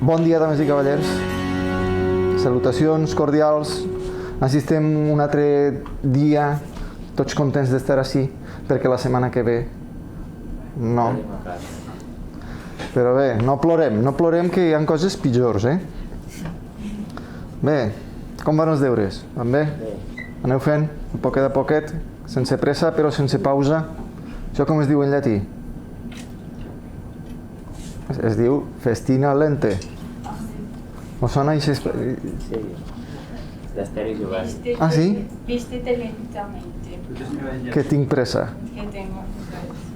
Bon dia, dames i cavallers. Salutacions cordials. Així estem un altre dia, tots contents d'estar així, perquè la setmana que ve no. Però bé, no plorem que hi ha coses pitjors, Bé, com van els deures? Van bé? Aneu fent, a poquet a poquet, sense pressa però sense pausa. Això com es diu en llatí? Es diu festina lente. ¿Os sona ese? Sí, l'Asteri Jovany. Ah, sí? Vístete lentamente. Que tinc pressa. Que tengo.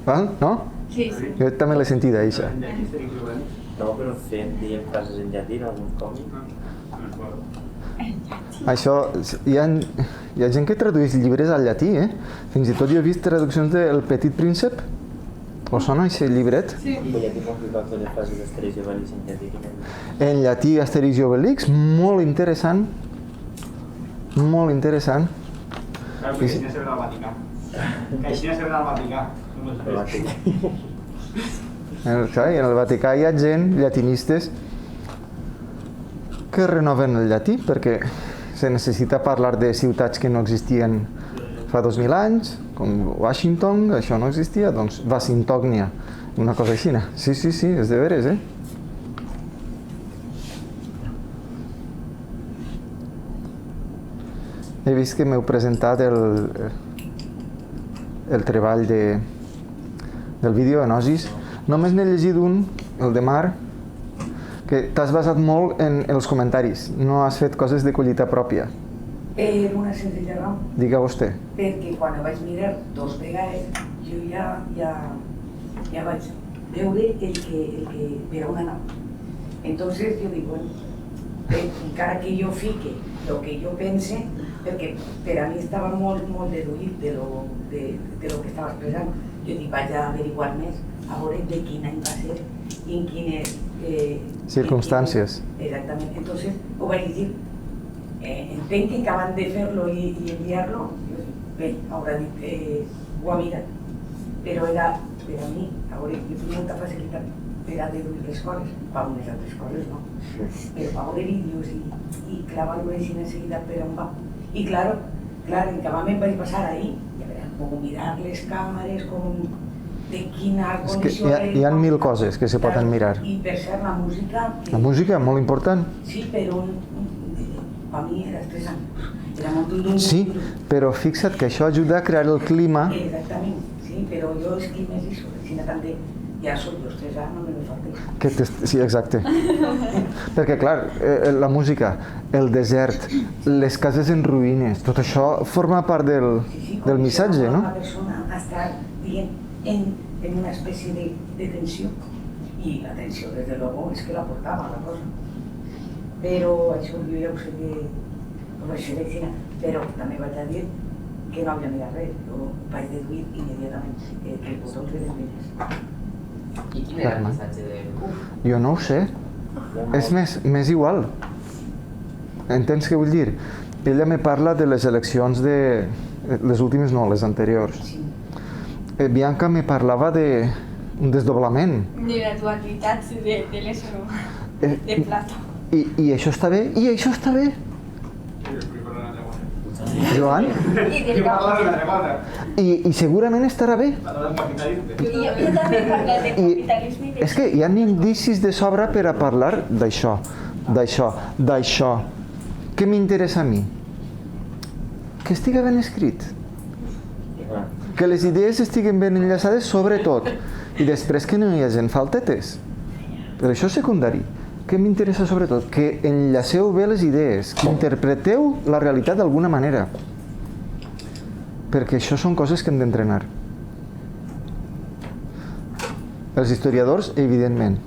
Val? No? Sí, sí. Jo també l'he sentida, això. No, però diem frases en llatí en algun còmic. Això, hi ha gent que tradueix llibres al llatí, Fins i tot jo he vist traduccions del Petit Príncep. Us sona aquest llibret? Sí. En llatí com ficar les frases d'Asteri Jovany en llatí. En llatí, Asterix i Obelix, molt interessant. Molt interessant. Claro, que així no se ve al Vaticà. Que així no se ve al Vaticà. Clar, i en el Vaticà hi ha gent, llatinistes, que renoven el llatí perquè se necessita parlar de ciutats que no existien fa 2000 anys, com Washington, això no existia, doncs Washingtònia, una cosa així. Sí, és de veres, He vist que m'heu presentat el treball del vídeo en Osis. Només n'he llegit un, el de Mar, que t'has basat molt en els comentaris, no has fet coses de collita pròpia. Per una senzilla raó. Diga vostè. Perquè quan ho vaig mirar dos vegades, jo ja vaig veure el que per a una nau. Entonces jo dic, bueno, encara que jo fique el que jo pense, perquè per a mi estava molt deduït de lo que estava expressant, jo dic, vaig a averiguar més, a veure de quin any va ser i en quines circumstàncies. Exactament, entonces ho vaig dir. Entenc que acaben de fer-lo i enviar-lo, bé, haurà dit, ho ha mirat, però era, per a mi, jo tinc molta facilitat per a deduir les coses, per unes altres coses no, però per veure vídeos i clavar-ho així en seguida per on va. I clar, encabament vaig passar ahí, i a veure, com mirar les càmeres, com de quina condició... És que hi ha mil coses que se poden mirar. I per cert, la música... La música, molt important. Sí, però per mi era estressant. Era molt dur. Sí, però fixa't que això ajuda a crear el clima. Exactament, sí, però jo els climes i això, si no també ja soc jo estressant, no me falta. Sí, exacte. Perquè clar, la música, el desert, les cases en ruïnes, tot això forma part del missatge, no? La persona està dient en una espècie de tensió, i la tensió, des de luego, és que la portava la cosa. Però això jo ja ho sé que ho vaig fer així, però també vaig a dir que no havia mirat res, jo vaig deduir immediatament que els botons eren meves. I quin era el missatge de... Jo no ho sé, és més igual. Entens què vull dir? Ella me parla de les eleccions les últimes no, les anteriors. Bianca me parlava d'un desdoblament. De la dualitat de l'ésser humà, de Plató. I això està bé? I això està bé? Joan? I segurament estarà bé. Jo també he parlat de capitalisme. És que hi ha indicis de sobre per a parlar d'això. Què m'interessa a mi? Que estiga ben escrit. Que les idees estiguen ben enllaçades sobretot. I després que no hi hagi faltetes. Però això és secundari. Què m'interessa sobretot? Que enllaceu bé les idees, que interpreteu la realitat d'alguna manera. Perquè això són coses que hem d'entrenar. Els historiadors, evidentment.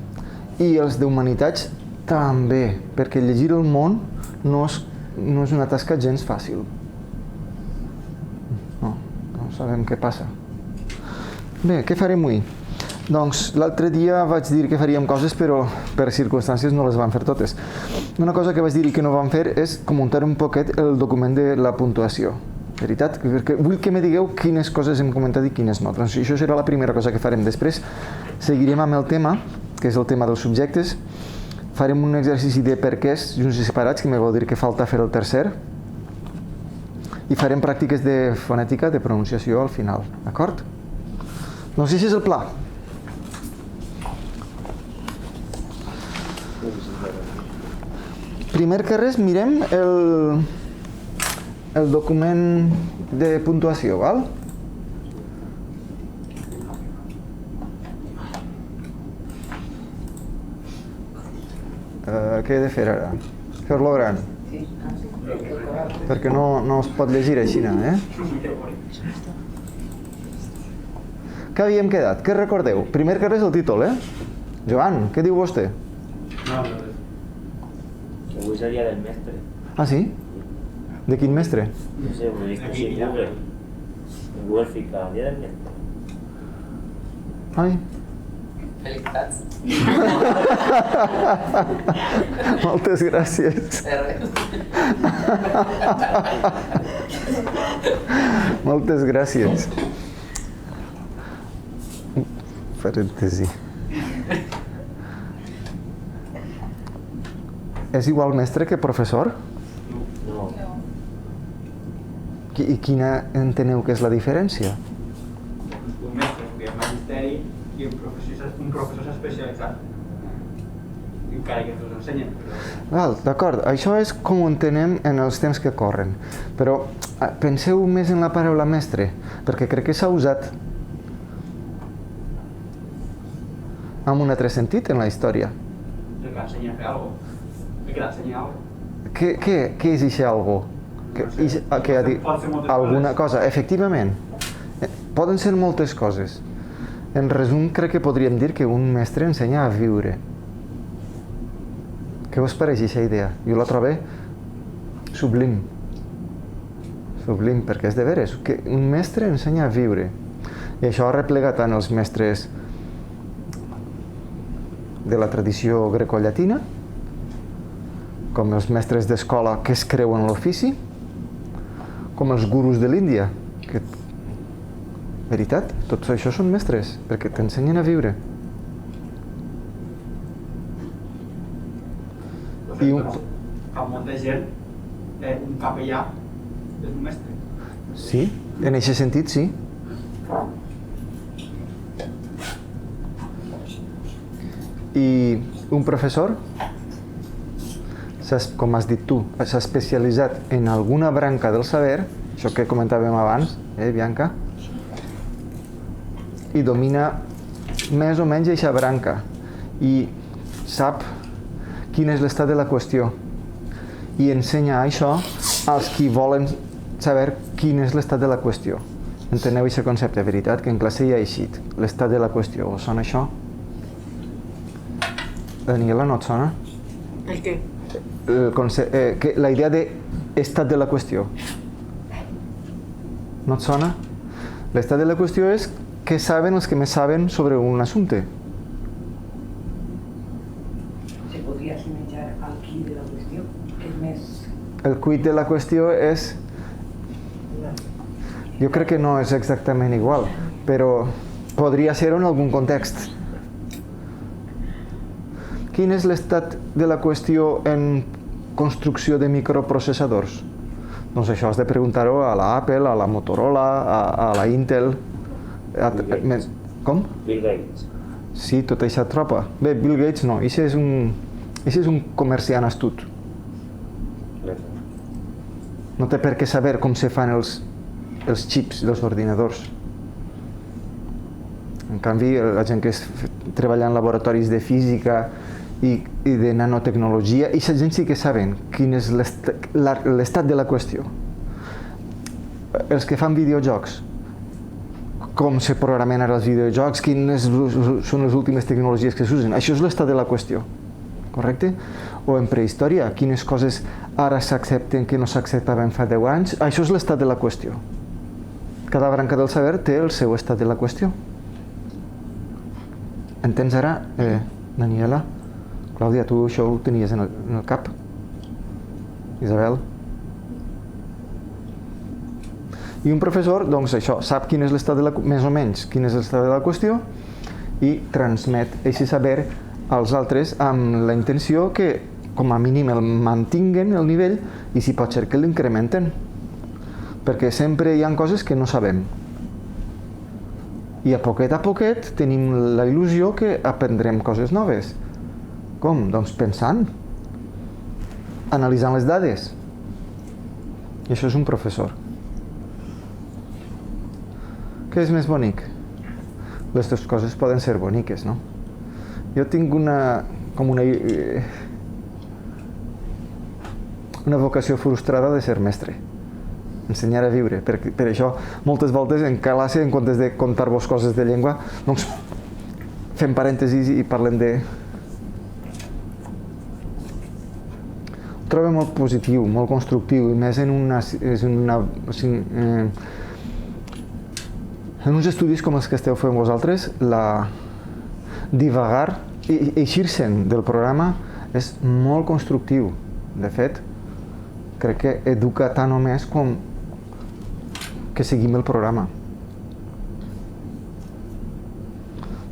I els d'humanitats també, perquè llegir el món no és una tasca gens fàcil. No sabem què passa. Bé, què farem avui? Doncs l'altre dia vaig dir que faríem coses, però per circumstàncies no les vam fer totes. Una cosa que vaig dir i que no vam fer és comentar un poquet el document de la puntuació. Veritat? Perquè vull que me digueu quines coses hem comentat i quines no. Doncs això serà la primera cosa que farem. Després seguirem amb el tema, que és el tema dels subjectes. farem un exercici de perquès junts i separats, que me vol dir que falta fer el tercer, i farem pràctiques de fonètica, de pronunciació al final, d'acord? Doncs això és el pla. Primer que res mirem el document de puntuació, val? Què he de fer ara? Fer-lo gran. Perquè no es pot llegir així, eh? Què havíem quedat? Què recordeu? Primer que res el títol, eh? Joan, què diu vostè? No, Que avui és el dia del mestre. Ah, sí? De quin mestre? No sé, ho he vist així en Google. En Google fica el dia del mestre. Ai, Felicitats. moltes gràcies. Moltes gràcies. Parèntesi. És igual mestre que professor? No. I quina enteneu que és la diferència? un mestre que és magisteri i un professor s'ha especialitzat. Encara que ens ensenyen, però... D'acord, això és com ho entenem en els temps que corren. Però penseu més en la paraula mestre, perquè crec que s'ha usat amb un altre sentit en la història. El que l'ensenya a fer alguna cosa. El que l'ensenya alguna cosa. Què és això algo? Que ha dit Pot ser moltes alguna coses. cosa, efectivament. Poden ser moltes coses. En resum, crec que podríem dir que un mestre ensenya a viure. Què us pareix aquesta idea? Jo la trobo sublim. Sublim, perquè és de veres. Que un mestre ensenya a viure. I això ha replegat tant els mestres de la tradició grecollatina, com els mestres d'escola que es creuen l'ofici, com els gurus de l'Índia, que, veritat, tots això són mestres, perquè t'ensenyen a viure. I Fa molta gent, un capellà és un mestre. Sí, en aquest sentit, sí. I un professor, com has dit tu, s'ha especialitzat en alguna branca del saber, això que comentàvem abans, Bianca, i domina més o menys aquesta branca i sap quin és l'estat de la qüestió i ensenya això als qui volen saber quin és l'estat de la qüestió. Enteneu aquest concepte, veritat? Que en classe hi ha eixit l'estat de la qüestió. Us sona això? Daniela, no et sona? El què? La idea de estat de la qüestió. No et sona? L'estat de la qüestió és què saben els que més saben sobre un assumpte. Se podria assemellar al qui de la qüestió, que és més... El quid de la qüestió és... Jo crec que no és exactament igual, però podria ser en algun context. Quin és l'estat de la qüestió en construcció de microprocessadors? Doncs això has de preguntar-ho a la Apple, a la Motorola, a la Intel. Com? Bill Gates. Sí, tota aquesta tropa. Bé, Bill Gates no, això és un comerciant astut. No té per què saber com se fan els xips dels ordinadors. En canvi, la gent que treballa en laboratoris de física i de nanotecnologia, i la gent sí que saben quin és l'estat de la qüestió. Els que fan videojocs, com se programen ara els videojocs, quines són les últimes tecnologies que s'usen, això és l'estat de la qüestió, correcte? O en prehistòria, quines coses ara s'accepten que no s'acceptaven fa 10 anys, això és l'estat de la qüestió. Cada branca del saber té el seu estat de la qüestió. Entens ara, Daniela? Clàudia, tu això ho tenies en el cap? Isabel? I un professor, doncs això, sap quin és l'estat de la, més o menys, quin és l'estat de la qüestió i transmet aquest saber als altres amb la intenció que com a mínim el mantinguen el nivell i si pot ser que l'incrementen, perquè sempre hi ha coses que no sabem i a poquet tenim la il·lusió que aprendrem coses noves. Com? Doncs pensant, analitzant les dades, i això és un professor. Què és més bonic? Les dues coses poden ser boniques, no? Jo tinc una vocació frustrada de ser mestre, ensenyar a viure. Per això, moltes voltes en classe, en comptes de contar-vos coses de llengua, doncs fem parèntesis i parlem de... Ho trobo molt positiu, molt constructiu, i més en uns estudis com els que esteu fent vosaltres, divagar i eixir-se'n del programa és molt constructiu. De fet, crec que educa tant o més com que seguim el programa.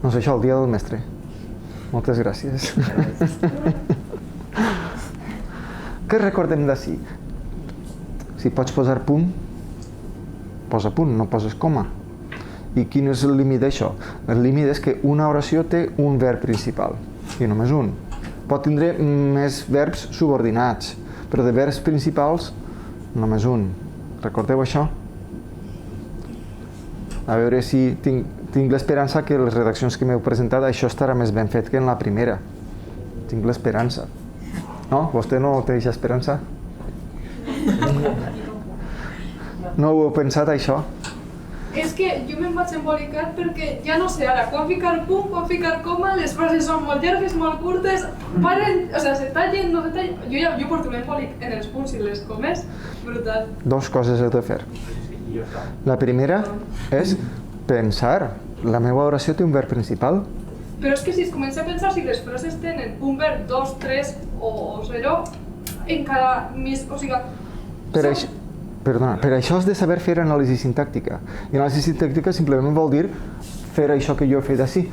Doncs això, el dia del mestre. Moltes gràcies. Què recordem d'ací? Si pots posar punt, posa punt, no poses coma. I quin és el límit d'això? El límit és que una oració té un verb principal, i només un. Pot tindre més verbs subordinats, però de verbs principals, només un. Recordeu això? A veure si tinc l'esperança que les redaccions que m'heu presentat això estarà més ben fet que en la primera. Tinc l'esperança. No? Vostè no té aquesta esperança? No ho heu pensat, això? És que jo me'n vaig embolicar perquè ja no sé ara, quan ficar punt, quan ficar coma, les frases són molt llargues, molt curtes, paren, o sigui, se tallen, no se tallen... Jo porto l'embolic en els punts i les comes, brutal. Dos coses heu de fer. La primera és pensar. La meva oració té un verb principal. Però és que si es comença a pensar si les frases tenen un verb, 2, 3 o 0, encara més, o sigui... Per això has de saber fer anàlisi sintàctica. I anàlisi sintàctica simplement vol dir fer això que jo he fet així.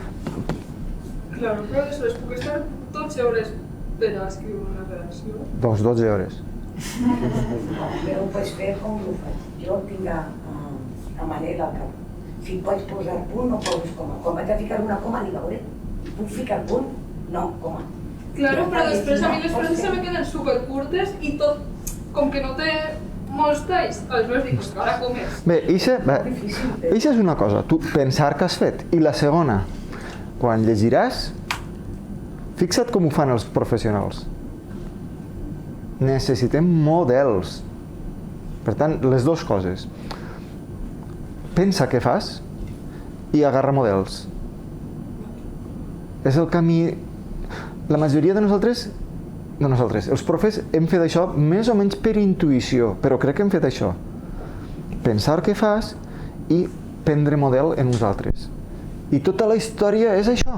Claro, però després puc estar 12 hores per a escriure una redacció. Doncs 12 hores. Però ho pots fer com ho faig. Jo tinc a Manel al cap. Si pots posar punt, no poses coma. Quan vaig a ficar una coma, dic, a veure, puc ficar punt? No, coma. Claro, però després a mi les frases se me queden supercurtes i tot, com que no té molts talls, aleshores dic, ara com és? Bé, això és una cosa, tu pensar que has fet. I la segona, quan llegiràs, fixa't com ho fan els professionals. Necessitem models. Per tant, les dues coses. Pensa què fas i agarra models. És el camí... La majoria de nosaltres, els profes, hem fet això més o menys per intuïció, però crec que hem fet això. Pensar què fas i prendre model en uns altres. I tota la història és això.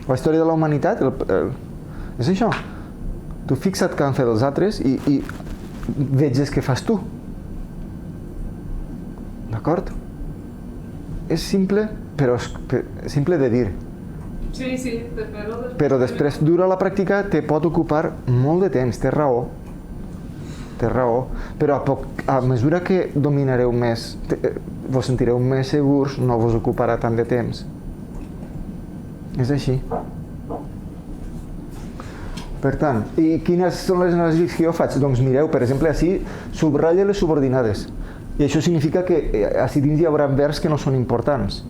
La història de la humanitat és això. Tu fixa't què han fet els altres i veges què fas tu. D'acord? És simple, però simple de dir. Sí, de fer-ho després. Però després, dura la pràctica, te pot ocupar molt de temps, té raó. Té raó. Però a mesura que dominareu més, vos sentireu més segurs, no vos ocuparà tant de temps. És així. Per tant, i quines són les anàlisis que jo faig? Doncs mireu, per exemple, així subratlla les subordinades. I això significa que així dins hi haurà verbs que no són importants.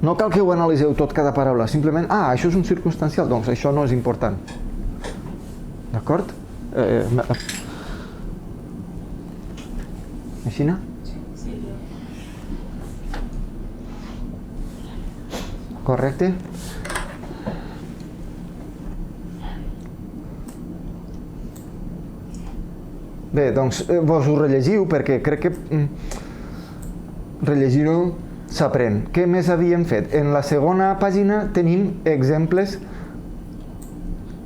No cal que ho analiseu tot cada paraula, simplement, això és un circumstancial, doncs això no és important. D'acord? Així, no? Sí. Correcte? Bé, doncs vos ho rellegiu perquè crec que rellegir-ho s'aprèn. Què més havíem fet? En la segona pàgina tenim exemples,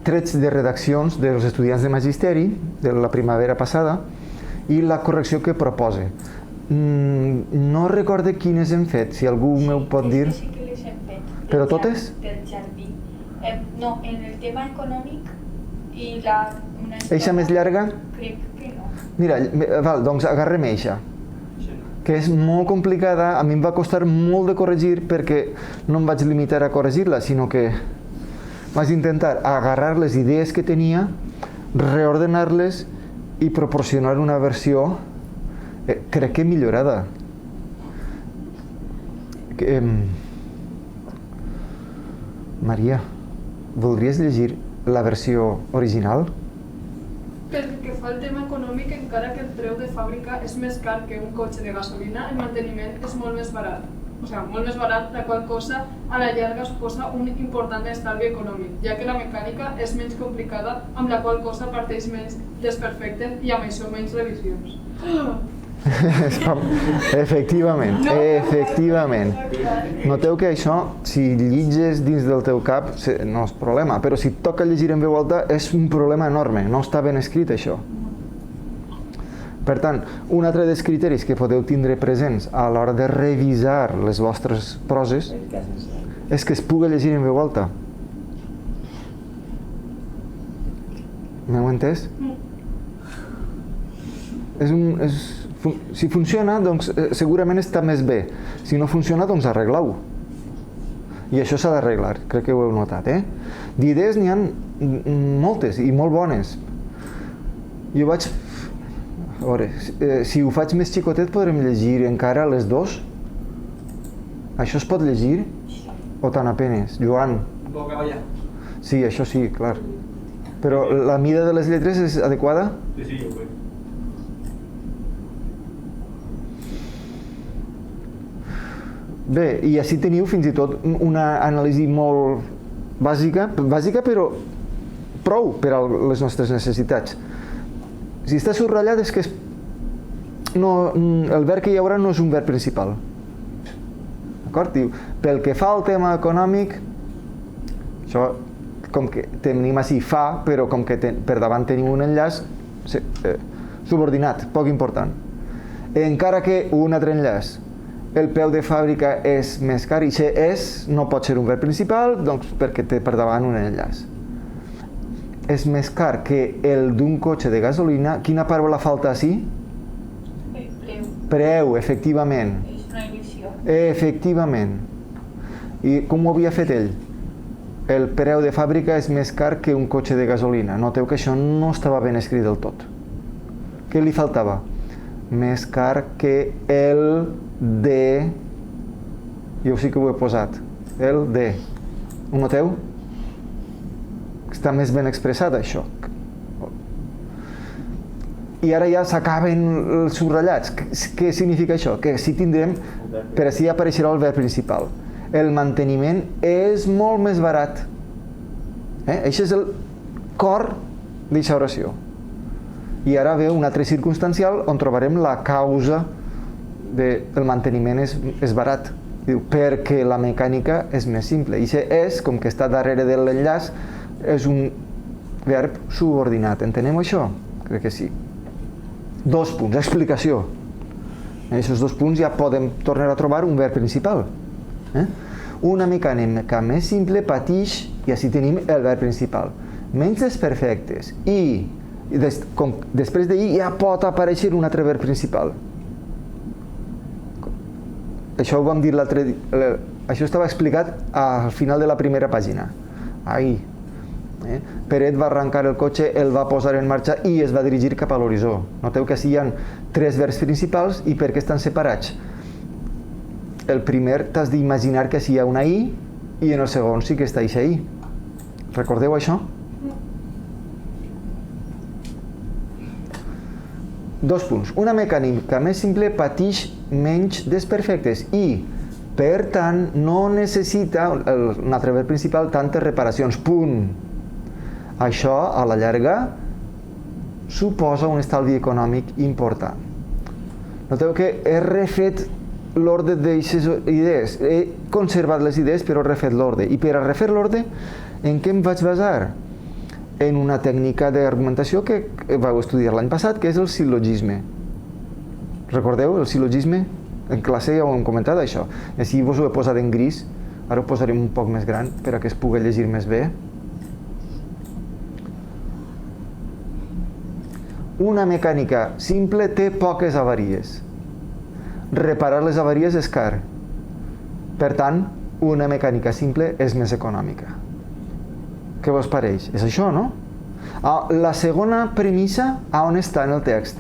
trets de redaccions dels estudiants de magisteri de la primavera passada i la correcció que propose. No recorde quines hem fet, si algú m'ho pot dir. Sí que les hem fet. Però totes? Del jardí. No, en el tema econòmic i la... Eixa més llarga? Crec que no. Mira, val, doncs agarrem eixa, que és molt complicada, a mi em va costar molt de corregir perquè no em vaig limitar a corregir-la, sinó que vaig intentar agarrar les idees que tenia, reordenar-les i proporcionar una versió, crec que millorada. Maria, voldries llegir la versió original? Pel que fa al tema econòmic, encara que el preu de fàbrica és més car que un cotxe de gasolina, el manteniment és molt més barat. O sigui, molt més barat, la qual cosa a la llarga suposa un important estalvi econòmic, ja que la mecànica és menys complicada, amb la qual cosa parteix menys desperfectes i amb això menys revisions. Efectivament, efectivament. Noteu que això, si llitges dins del teu cap, no és problema, però si et toca llegir en veu alta és un problema enorme, no està ben escrit això. Per tant, un altre dels criteris que podeu tindre presents a l'hora de revisar les vostres proses és que es pugui llegir en veu alta. M'heu entès? Si funciona, doncs segurament està més bé. Si no funciona, doncs arreglau. I això s'ha d'arreglar, crec que ho heu notat, eh? D'idees n'hi ha moltes i molt bones. Jo vaig... A veure, si ho faig més xicotet podrem llegir encara les dos? Això es pot llegir? O tan apenes? Joan? Un poc cap allà. Sí, això sí, clar. Però la mida de les lletres és adequada? Sí, ho veig. Bé, i així teniu fins i tot una anàlisi molt bàsica però prou per a les nostres necessitats. Si està subratllat és que el verb que hi haurà no és un verb principal. D'acord? Diu, pel que fa al tema econòmic, això com que tenim així fa, però com que per davant tenim un enllaç subordinat, poc important. Encara que un altre enllaç, el preu de fàbrica és més car i no pot ser un verb principal, doncs perquè té per davant un enllaç. És més car que el d'un cotxe de gasolina. Quina paraula falta així? Preu. Preu, efectivament. És una il·lusió. Efectivament. I com ho havia fet ell? El preu de fàbrica és més car que un cotxe de gasolina. Noteu que això no estava ben escrit del tot. Què li faltava? Més car que el de... Jo sí que ho he posat. El de... Ho noteu? Està més ben expressat això. I ara ja s'acaben els subratllats. Què significa això? Que sí tindrem, per així apareixerà el verb principal. El manteniment és molt més barat. Això és el cor d'aquesta oració. I ara ve un altre circumstancial on trobarem la causa del manteniment és barat. Diu, perquè la mecànica és més simple. I és, com que està darrere de l'enllaç, és un verb subordinat. Entenem això? Crec que sí. 2 punts, explicació. En aquests 2 punts ja podem tornar a trobar un verb principal. Una mecànica més simple patix, i així tenim el verb principal. Menys desperfectes. I després d'ahir ja pot aparèixer un altre verb principal. Això ho vam dir l'altre dia. Això estava explicat al final de la primera pàgina. Ahí. Peret va arrencar el cotxe, el va posar en marxa i es va dirigir cap a l'horitzó. Noteu que així hi ha 3 verbs principals i per què estan separats? El primer t'has d'imaginar que així hi ha una i i en el segon sí que està eixa i. Recordeu això? 2 punts. Una mecànica més simple patix menys desperfectes i, per tant, no necessita, un altre verb principal, tantes reparacions. Punt. Això, a la llarga, suposa un estalvi econòmic important. Noteu que he refet l'ordre d'aquestes idees. He conservat les idees, però he refet l'ordre. I per a refer l'ordre, en què em vaig basar? En una tècnica d'argumentació que vau estudiar l'any passat, que és el sil·logisme. Recordeu el sil·logisme? En classe ja ho hem comentat, això. Així vos ho he posat en gris, Ara ho posarem un poc més gran per a que es pugui llegir més bé. Una mecànica simple té poques avaries. Reparar les avaries és car. Per tant, una mecànica simple és més econòmica. Què vos pareix? És això, no? La segona premissa, on està en el text?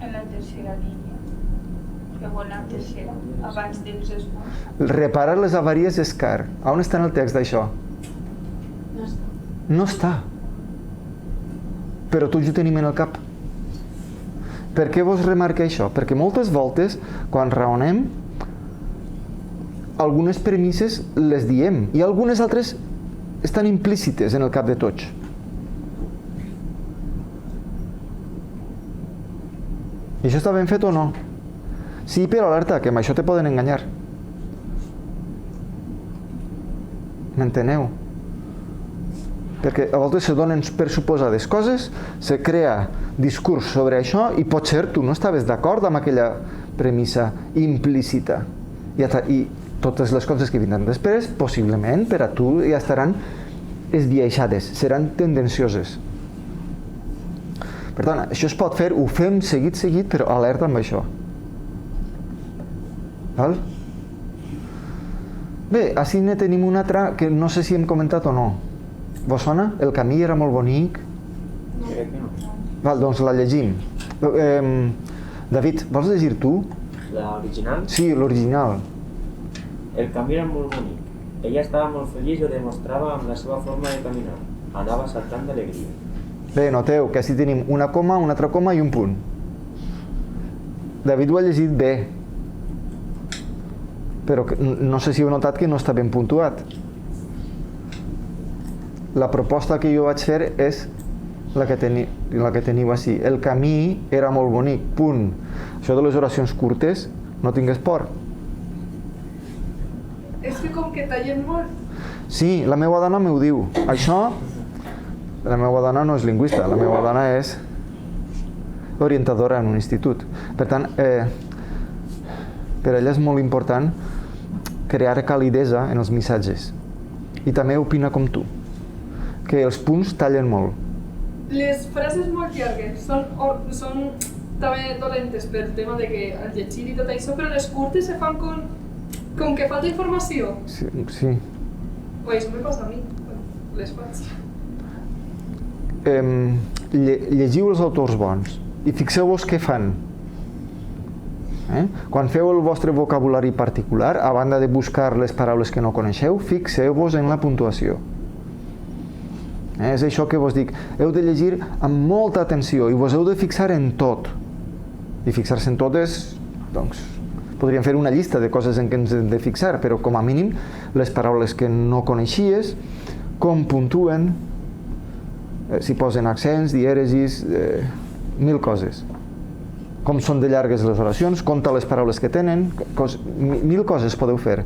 En la tercera línia. Que vol la tercera, abans dels esbós. Reparar les avaries és car. On està en el text d'això? No està. No està. Però tots ho tenim en el cap. Per què vos remarca això? Perquè moltes voltes, quan raonem, algunes premisses les diem i algunes altres estan implícites en el cap de tots. I això està ben fet o no? Sí, però alerta, que amb això te poden enganyar. M'enteneu? Perquè a voltes se donen per suposades coses, se crea discurs sobre això i potser tu no estaves d'acord amb aquella premissa implícita. I totes les coses que vindran després, possiblement, per a tu ja estaran esbiaixades, seran tendencioses. Per tant, això es pot fer, ho fem seguit, però alerta amb això. Val? Bé, així ne tenim una altra que no sé si hem comentat o no. Vos sona? El camí era molt bonic. Crec que no. Val, doncs la llegim. David, vols llegir tu? La original? Sí, l'original. El camí era molt bonic. Ella estava molt feliç i ho demostrava amb la seva forma de caminar. Anava saltant d'alegria. Bé, noteu que així tenim una coma, una altra coma i un punt. David ho ha llegit bé. Però no sé si heu notat que no està ben puntuat. La proposta que jo vaig fer és la que teniu així. El camí era molt bonic, punt. Això de les oracions curtes, no tingues por. És que com que tallen molt. Sí, la meva dona m'ho diu. Això, la meva dona no és lingüista, la meva dona és orientadora en un institut. Per tant, per ella és molt important crear calidesa en els missatges. I també opina com tu, que els punts tallen molt. Les frases molt llargues són també dolentes pel tema de que el llegir i tot això, però les curtes se fan com que falta informació. Sí. O això me passa a mi, les faig. Llegiu els autors bons i fixeu-vos què fan. Quan feu el vostre vocabulari particular, a banda de buscar les paraules que no coneixeu, fixeu-vos en la puntuació. És això que vos dic. Heu de llegir amb molta atenció i vos heu de fixar en tot. I fixar-se en tot és, doncs, podríem fer una llista de coses en què ens hem de fixar, però com a mínim les paraules que no coneixies, com puntuen, si posen accents, dièresis, 1000 coses. Com són de llargues les oracions, compta les paraules que tenen, 1000 coses podeu fer.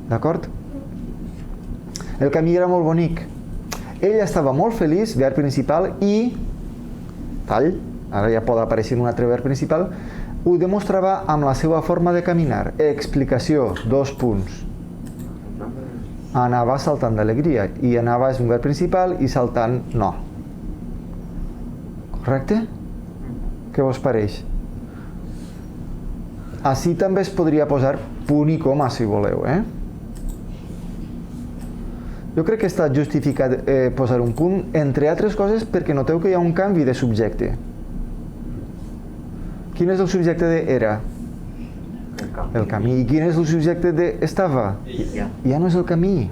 D'acord? El camí era molt bonic. Ella estava molt feliç, verb principal, i tall, ara ja pot aparèixer un altre verb principal, ho demostrava amb la seva forma de caminar. Explicació, 2 punts. Anava saltant d'alegria, i anava és un verb principal i saltant no. Correcte? Què vos pareix? Així també es podria posar punt i coma, si voleu, Jo crec que està justificat posar un punt, entre altres coses, perquè noteu que hi ha un canvi de subjecte. Quin és el subjecte de era? El camí. I quin és el subjecte de estava? Ja no és el camí.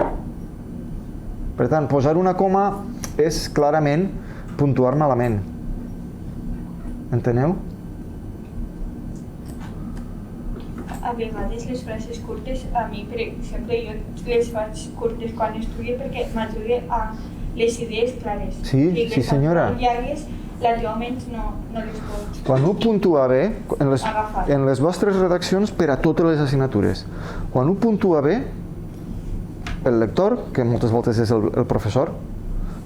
Per tant, posar una coma és clarament puntuar malament. Enteneu? A vegades les frases curtes, a mi, per exemple, jo les faig curtes quan estudio perquè m'ajuda a les idees clares. Sí, sí senyora. I les llargues, relativament no les pots Quan ho puntua bé, agafar. en les vostres redaccions per a totes les assignatures, quan ho puntua bé, el lector, que moltes voltes és el professor,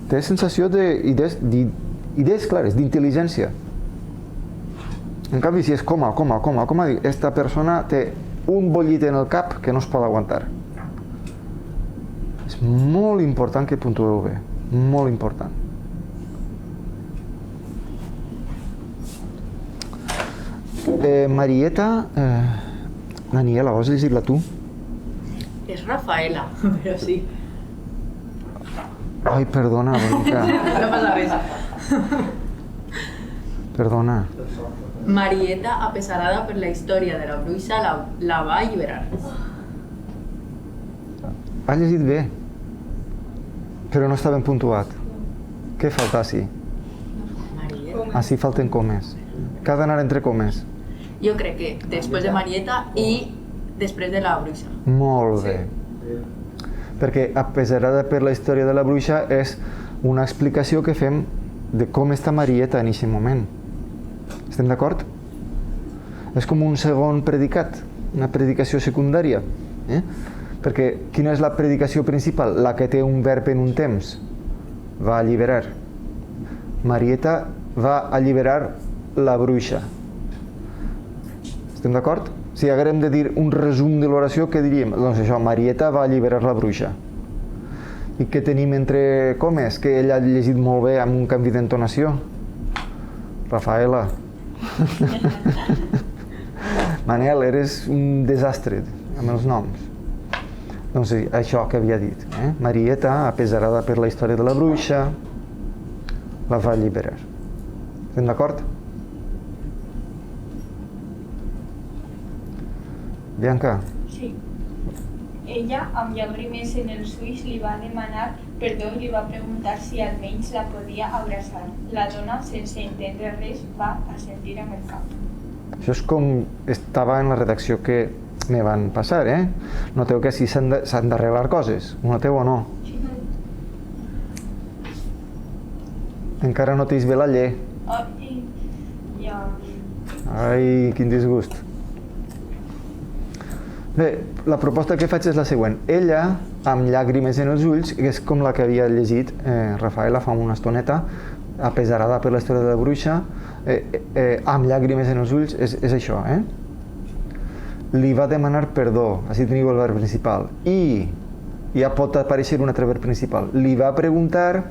té sensació d'idees clares, d'intel·ligència. En canvi, si és coma, esta persona té un bollit en el cap que no es pot aguantar. És molt important que puntueu bé, molt important. Marieta, Daniela, vols llegir-la tu? És Rafaela, però sí. Ai, perdona, bonica. No passa res. Perdona. Marieta, apesarada per la història de la bruixa, la va alliberar. Ha llegit bé, però no està ben puntuat. Què falta així? Marieta. Així falten comes. Que ha d'anar entre comes. Jo crec que després de Marieta i després de la bruixa. Molt bé. Perquè apesarada per la història de la bruixa és una explicació que fem de com està Marieta en aquest moment. Estem d'acord? És com un segon predicat, una predicació secundària. Perquè quina és la predicació principal? La que té un verb en un temps. Va alliberar. Marieta va alliberar la bruixa. Estem d'acord? Si haguérem de dir un resum de l'oració, què diríem? Doncs això, Marieta va alliberar la bruixa. I què tenim entre comes? Que ella ha llegit molt bé amb un canvi d'entonació. Rafaela. Manel, eres un desastre amb els noms. Doncs això que havia dit. Marieta, apesarada per la història de la bruixa, la va alliberar. Estem d'acord? Bianca? Sí. Ella, amb llàgrimes en els ulls, li va demanar perdó i li va preguntar si almenys la podia abraçar. La dona, sense entendre res, va assentir amb el cap. Això és com estava en la redacció que me van passar, Noteu que així s'han d'arreglar coses. Ho noteu o no? Encara no t'his bé la lle. Ai, ja... Ai, quin disgust. Bé, la proposta que faig és la següent. Ella, amb llàgrimes en els ulls, que és com la que havia llegit Rafaela fa una estoneta, apesarada per la història de la bruixa, amb llàgrimes en els ulls, és això, Li va demanar perdó, així teniu el verb principal, i ja pot aparèixer un altre verb principal. Li va preguntar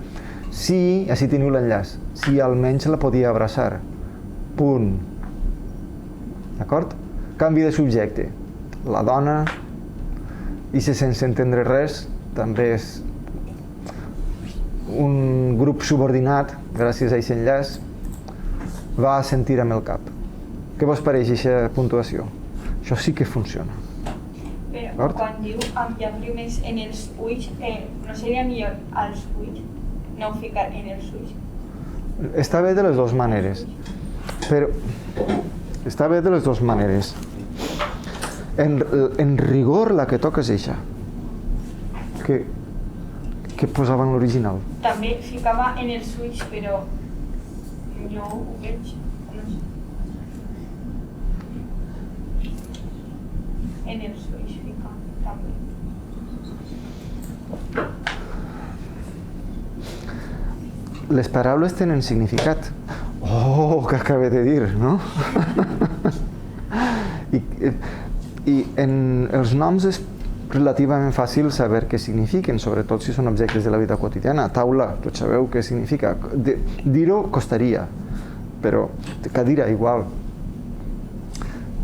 si, així teniu l'enllaç, si almenys la podia abraçar. Punt. D'acord? Canvi de subjecte. La dona, i sense entendre res, també és un grup subordinat, gràcies a aquest enllaç, va assentir amb el cap. Què vos pareix aquesta puntuació? Això sí que funciona. Però quan diu amb llàgrimes en els ulls, no seria millor als ulls? No ficar en els ulls? Està bé de les dues maneres. Però està bé de les dues maneres. En rigor la que toca és eixa. Què posava en l'original? També ficava en els ulls, però jo ho veig. No sé. En els ulls fica, també. Les paraules tenen significat. Oh, que acabé de dir, no? I en els noms és relativament fàcil saber què signifiquen, sobretot si són objectes de la vida quotidiana. Taula, tots sabeu què significa. Dir-ho costaria, però cadira igual.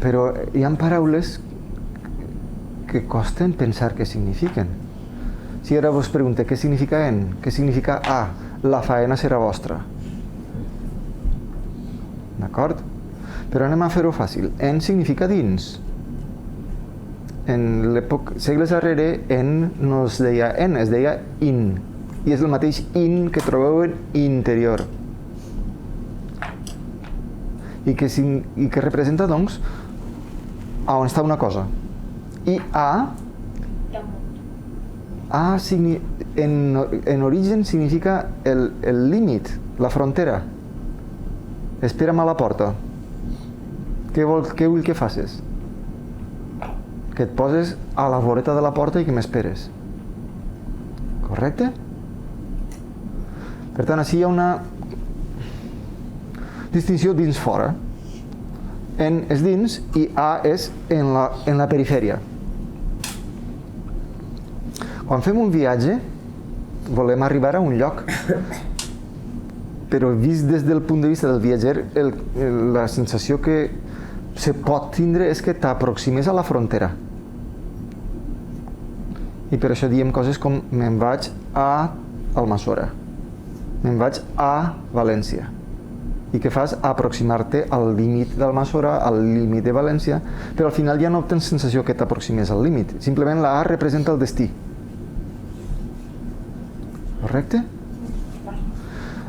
Però hi ha paraules que costen pensar què signifiquen. Si ara vos pregunte què significa en, què significa a, la faena serà vostra. D'acord? Però anem a fer-ho fàcil. En significa dins. En segles darrere, en no es deia en, es deia in. I és el mateix in que trobeu en interior. I que representa, doncs, a on està una cosa. I a en origen significa el límit, la frontera. Espera'm a la porta. Què vull que facis? Que et poses a la voreta de la porta i que m'esperes. Correcte? Per tant, així hi ha una distinció dins-fora. en és dins i A és en la perifèria. Quan fem un viatge, volem arribar a un lloc, però vist des del punt de vista del viatger, la sensació que se pot tindre és que t'aproximes a la frontera. I per això diem coses com me'n vaig a Almassora, me'n vaig a València. I què fas? Aproximar-te al límit d'Almassora, al límit de València, però al final ja no tens sensació que t'aproximes al límit. Simplement la A representa el destí. Correcte?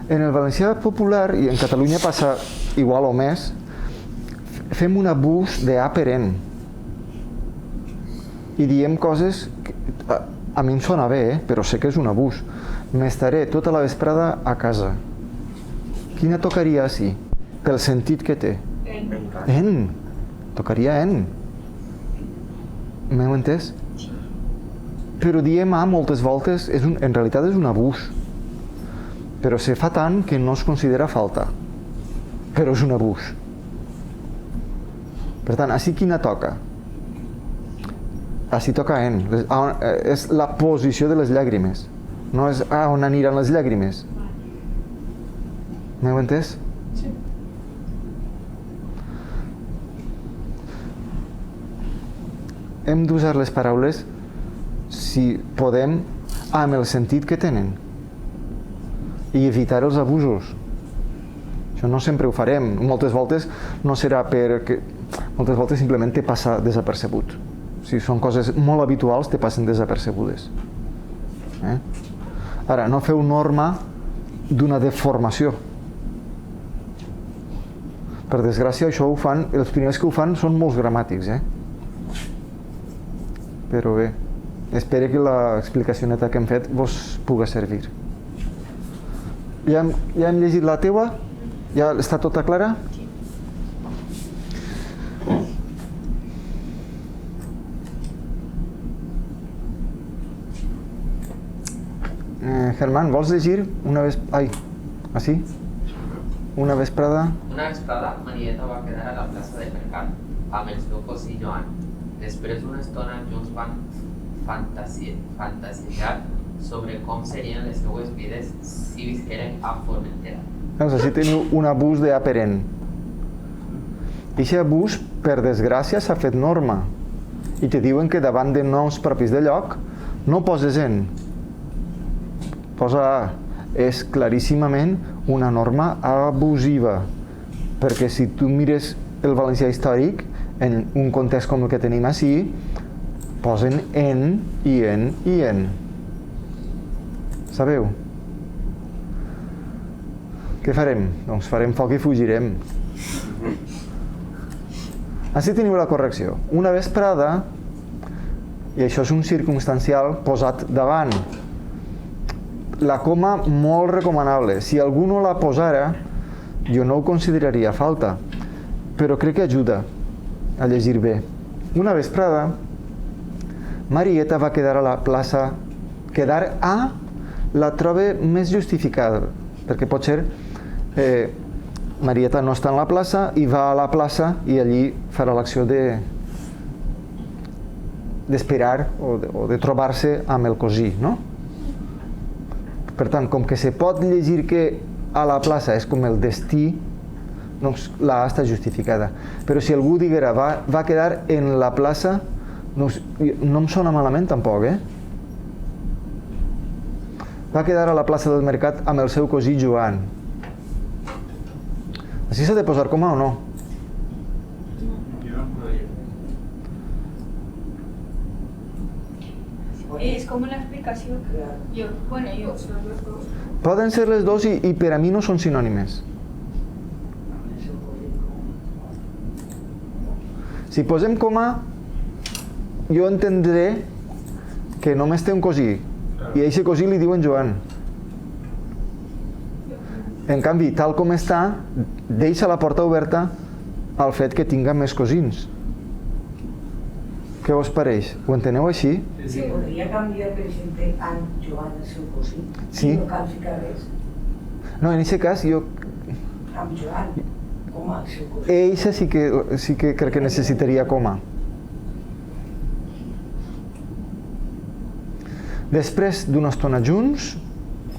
En el valencià popular, i en Catalunya passa igual o més, fem un abús de A per N. I diem coses que a mi em sona bé, però sé que és un abús. M'estaré tota la vesprada a casa. Quina tocaria així? Pel sentit que té. En. Tocaria en. M'heu entès? Però diem A moltes voltes, en realitat és un abús. Però se fa tant que no es considera falta. Però és un abús. Per tant, així quina toca? Així toca en. És la posició de les llàgrimes. No és on aniran les llàgrimes. M'heu entès? Sí. Hem d'usar les paraules, si podem, amb el sentit que tenen i evitar els abusos. Això no sempre ho farem. Moltes voltes no serà perquè... Moltes voltes simplement te passa desapercebut. Si són coses molt habituals, te passen desapercebudes. Ara, no feu norma d'una deformació. Per desgràcia, això ho fan, els primers que ho fan són molts gramàtics, Però bé, espero que l'explicacioneta que hem fet vos pugui servir. Ja hem llegit la teua? Ja està tota clara? Germán, vols llegir una vez... Ai, així? Una vesprada? Una vesprada, Marieta va quedar a la plaça del mercat amb el seu cosí Joan. Després d'una estona, junts van fantasejar sobre com serien les seues vides si visqueren a Formentera. Doncs així teniu un abús de A per N. I aquest abús, per desgràcia, s'ha fet norma. I te diuen que davant de noms propis de lloc no poses N. Posa A. És claríssimament una norma abusiva. Perquè si tu mires el valencià històric, en un context com el que tenim així, posen N i N i N. Sabeu? Què farem? Doncs farem foc i fugirem. Així teniu la correcció. Una vesprada, i això és un circumstancial posat davant. La coma molt recomanable. Si algú no la posara, jo no ho consideraria falta, però crec que ajuda a llegir bé. Una vesprada, Marieta va quedar a la plaça. Quedar a la trobe més justificada, perquè pot ser Marieta no està en la plaça i va a la plaça i allí farà l'acció d'esperar o de trobar-se amb el cosí, no? Per tant, com que se pot llegir que a la plaça és com el destí, doncs la A està justificada. Però si algú diguera va quedar en la plaça, doncs no em sona malament tampoc, Va quedar a la plaça del mercat amb el seu cosí Joan. Així s'ha de posar coma o no? Es como una explicación. Yo. Poden ser les dues i per a mi no són sinònimes. Si posem coma, jo entendré que només té un cosí i a aquest cosí li diuen Joan. En canvi, tal com està, deixa la porta oberta al fet que tinga més cosins. Què us pareix? Ho enteneu així? Se podria canviar, per exemple, en Joan el seu cosí? Sí. No cal ficar res. No, en aquest cas jo... Amb Joan. coma, acció, cosa. Eixa sí que crec que necessitaria coma. Després d'una estona junts,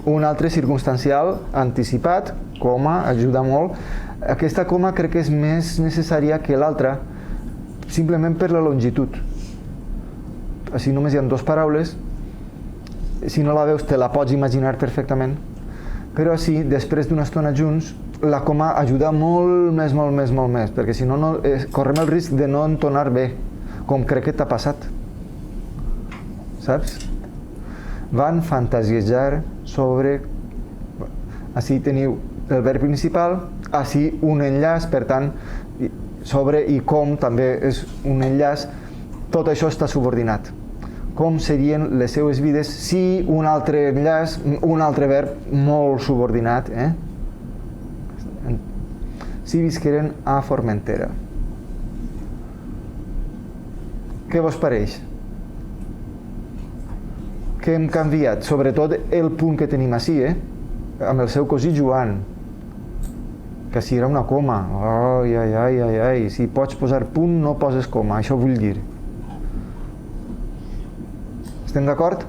un altre circumstancial anticipat, coma, ajuda molt. Aquesta coma crec que és més necessària que l'altra, simplement per la longitud. Així només hi ha dues paraules, si no la veus te la pots imaginar perfectament, però així, després d'una estona junts, la coma ajuda molt més, perquè si no, correm el risc de no entonar bé, com crec que t'ha passat. Saps? Van fantasiejar sobre... Així teniu el verb principal, així un enllaç, per tant, sobre i com també és un enllaç, tot això està subordinat. Com serien les seues vides si un altre enllaç, un altre verb molt subordinat, si visqueren a Formentera. Què vos pareix? Que hem canviat, sobretot el punt que tenim així, amb el seu cosí Joan, que si era una coma. Ai, si pots posar punt no poses coma, això vull dir. Estem d'acord?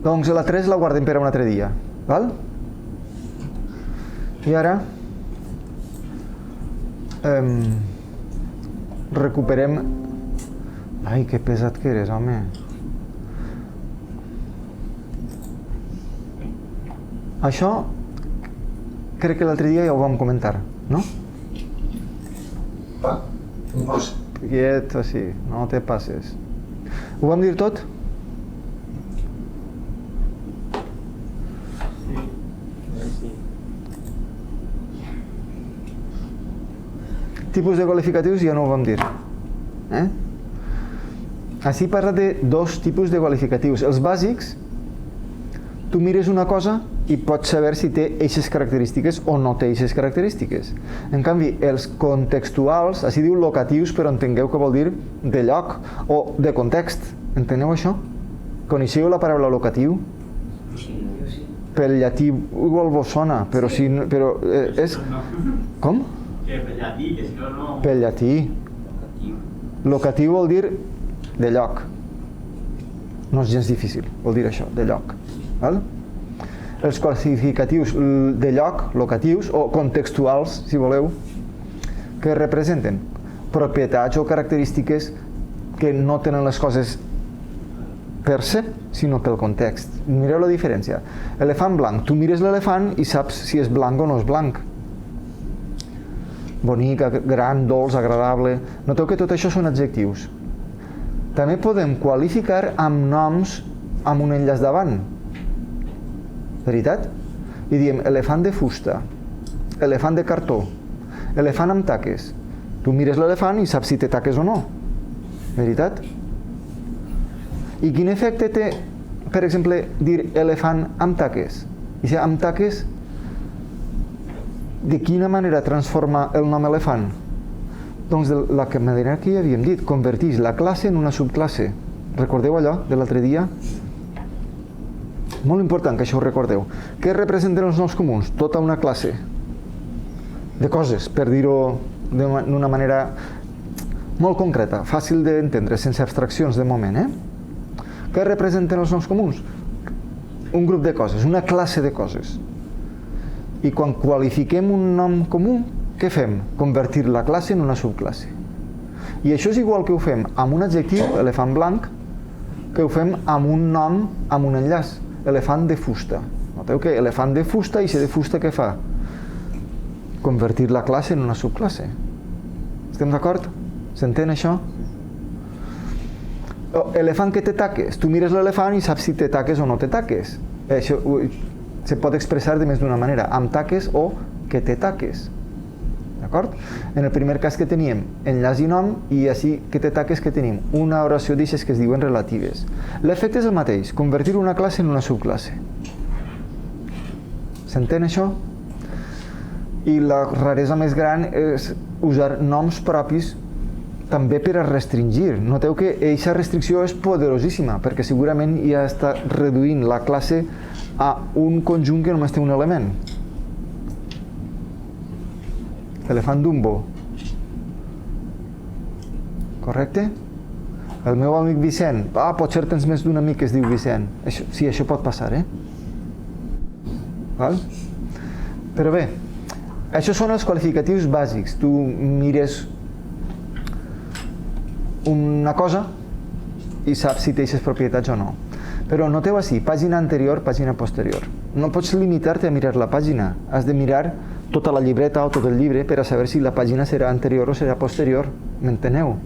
Doncs la 3 la guardem per a un altre dia, val? I ara recuperem... Ai, que pesat que eres, home. Això crec que l'altre dia ja ho vam comentar, no? Quiet, així, no te passes. Ho vam dir tot? Sí. Tipus de qualificatius ja no ho vam dir. Així parla de dos tipus de qualificatius. Els bàsics, tu mires una cosa i pots saber si té eixes característiques o no té eixes característiques. En canvi, els contextuals, així diu locatius, però entengueu que vol dir de lloc o de context. Enteneu això? Coneixeu la paraula locatiu? Sí, jo sí. Pel llatí igual vos sona, però si no, és... Com? Que per llatí, que si no, no... Pel llatí. Locatiu vol dir de lloc. No és gens difícil, vol dir això, de lloc. Val? Els qualificatius de lloc, locatius o contextuals, si voleu, que representen propietats o característiques que no tenen les coses per se, sinó pel context. Mireu la diferència. Elefant blanc. Tu mires l'elefant i saps si és blanc o no és blanc. Bonic, gran, dolç, agradable... Noteu que tot això són adjectius. També podem qualificar amb noms amb un enllaç davant. Veritat? I diem elefant de fusta, elefant de cartó, elefant amb taques. Tu mires l'elefant i saps si té taques o no. Veritat? I quin efecte té, per exemple, dir elefant amb taques? I si amb taques, de quina manera transforma el nom elefant? Doncs de la manera que ja havíem dit, converteix la classe en una subclasse. Recordeu allò de l'altre dia? Molt important que això ho recordeu. Què representen els noms comuns? Tota una classe de coses, per dir-ho d'una manera molt concreta, fàcil d'entendre, sense abstraccions de moment. Què representen els noms comuns? Un grup de coses, una classe de coses. I quan qualifiquem un nom comú, què fem? Convertir la classe en una subclasse. I això és igual que ho fem amb un adjectiu, elefant blanc, que ho fem amb un nom, amb un enllaç, elefant de fusta. Noteu que elefant de fusta, i si de fusta què fa? Convertir la classe en una subclasse. Estem d'acord? S'entén això? Elefant que té taques. Tu mires l'elefant i saps si té taques o no té taques. Això se pot expressar de més d'una manera, amb taques o que té taques. D'acord? En el primer cas que teníem enllaç i nom, i així que té taques que tenim una oració d'eixes que es diuen relatives. L'efecte és el mateix, convertir una classe en una subclasse. S'entén això? I la raresa més gran és usar noms propis també per a restringir. Noteu que aquesta restricció és poderosíssima, perquè segurament ja està reduint la classe a un conjunt que només té un element. Elefant Dumbo. Correcte? El meu amic Vicent. Potser tens més d'un amic que es diu Vicent. Sí, això pot passar, Val? Però bé, això són els qualificatius bàsics. Tu mires una cosa i saps si té aquestes propietats o no. Però noteu així, pàgina anterior, pàgina posterior. No pots limitar-te a mirar la pàgina. Has de mirar tota la llibreta o tot el llibre per a saber si la pàgina serà anterior o serà posterior. M'enteneu?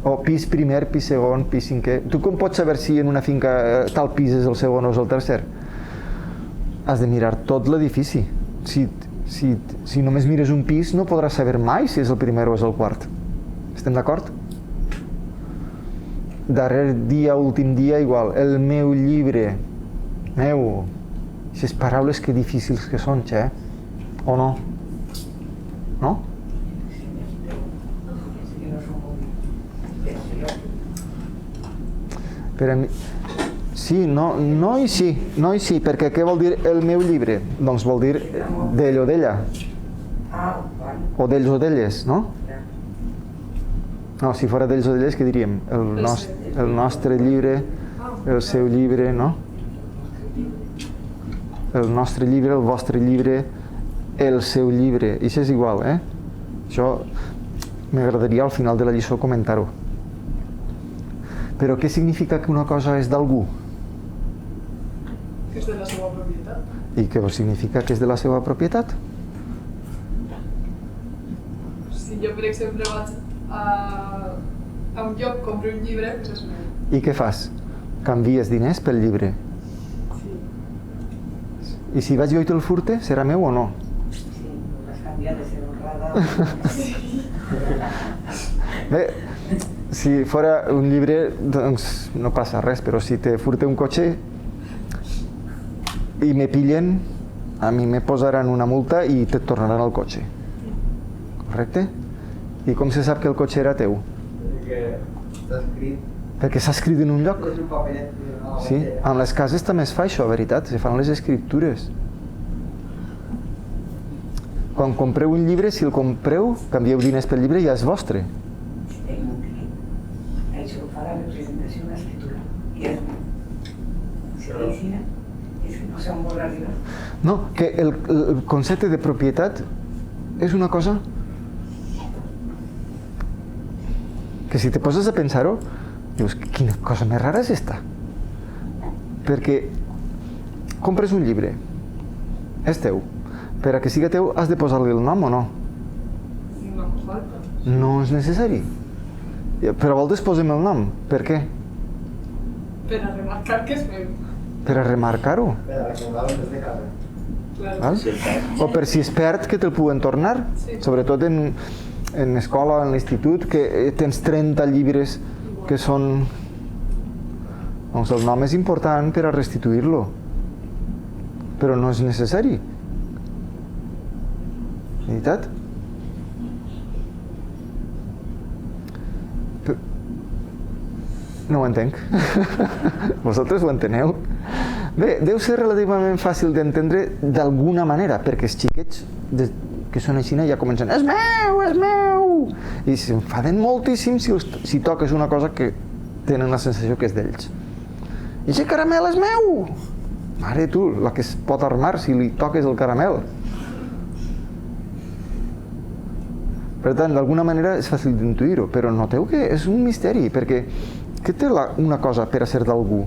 O pis primer, pis segon, pis cinquè. Tu com pots saber si en una finca tal pis és el segon o és el tercer? Has de mirar tot l'edifici. Si només mires un pis no podràs saber mai si és el primer o és el quart. Estem d'acord? Darrer dia, últim dia, igual. El meu llibre. Meu. Aquestes paraules que difícils que són, O no? No? Per a mi... Sí, no i sí, perquè què vol dir el meu llibre? Doncs vol dir d'ell o d'ella. O d'ells o d'elles, no? No, si fora d'ells o d'elles, què diríem? El nostre llibre, el seu llibre, no? El nostre llibre, el vostre llibre, el seu llibre. I això és igual, Això m'agradaria al final de la lliçó comentar-ho. Però què significa que una cosa és d'algú? Que és de la seva propietat. I què significa que és de la seva propietat? Si jo, per exemple, vaig a un lloc, compro un llibre, doncs és meu. I què fas? Canvies diners pel llibre. Sí. I si vaig jo i te'l furte, serà meu o no? Sí, has canviat de ser honrada. Bé, si fora un llibre, doncs no passa res, però si te furte un cotxe i me pillen, a mi me posaran una multa i te tornaran el cotxe. Correcte? I com se sap que el cotxe era teu? Perquè està escrit. Perquè s'ha escrit en un lloc? És un paperet. Sí, amb les cases també es fa això, veritat, se fan les escriptures. Quan compreu un llibre, si el compreu, canvieu diners pel llibre i ja és vostre. Això fa la representació de l'escriptura. I és medicina, és que no sé on vol arribar. No, que el concepte de propietat és una cosa que si te poses a pensar-ho, dius, quina cosa més rara és esta? Perquè compres un llibre, és teu. Per a que siga teu has de posar-li el nom o no? No fa falta. No és necessari. Però a voltes posem el nom. Per què? Per a remarcar que és meu. Per a remarcar-ho. Per a recordar-ho des de casa. Claro. Val? O per si es perd que te'l puguen tornar. Sí. Sobretot en escola, en l'institut, que tens 30 llibres que són... Doncs el nom és important per a restituir-lo. Però no és necessari. Veritat? No ho entenc. Vosaltres ho enteneu? Bé, deu ser relativament fàcil d'entendre d'alguna manera, perquè els xiquets que són així ja comencen és meu, és meu! I s'enfaden moltíssim si toques una cosa que tenen la sensació que és d'ells. I aquest caramel és meu! Mare tu, la que es pot armar si li toques el caramel. Per tant, d'alguna manera és fàcil d'intuir-ho, però noteu que és un misteri, perquè què té una cosa per a ser d'algú?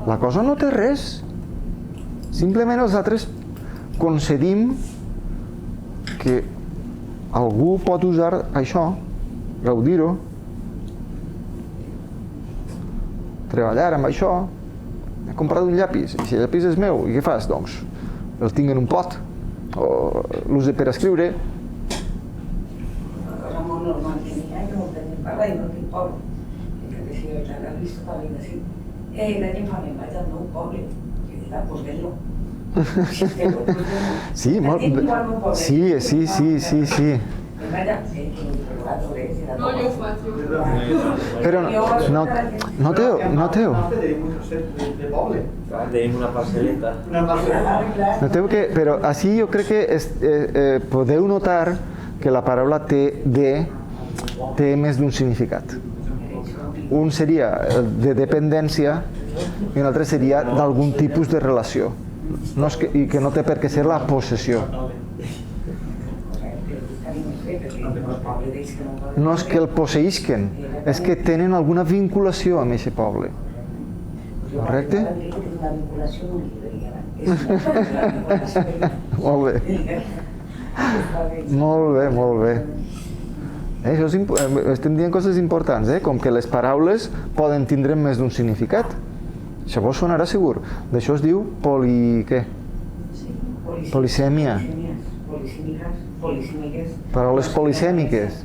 La cosa no té res. Simplement els altres concedim que algú pot usar això, gaudir-ho, treballar amb això. He comprat un llapis, i si el llapis és meu, i què fas? Doncs el tinc en un pot, o l'use per escriure. Normal tenía que no tener para y no te pobre. Que decía, la han visto para ir así. La lleva me vaya no pobre. Que diga, pues verlo. Sí, molt... Sí. No, jo ho faig, jo ho faig. Però noteu, Nosaltres tenim un trosset de poble. Clar, tenim una parcel·leta. Una parcel·la. noteu que, però així jo crec que podeu notar que la paraula té més d'un significat. Un seria el de dependència i un altre seria d'algun tipus de relació. No és i que no té per què ser la possessió. No és que el posseïsquen, és que tenen alguna vinculació amb aquest poble. Correcte? Molt bé. Molt bé. Això estem dient coses importants, com que les paraules poden tindre més d'un significat. Això vos sonarà segur. D'això es diu polisèmia. Paraules polisèmiques.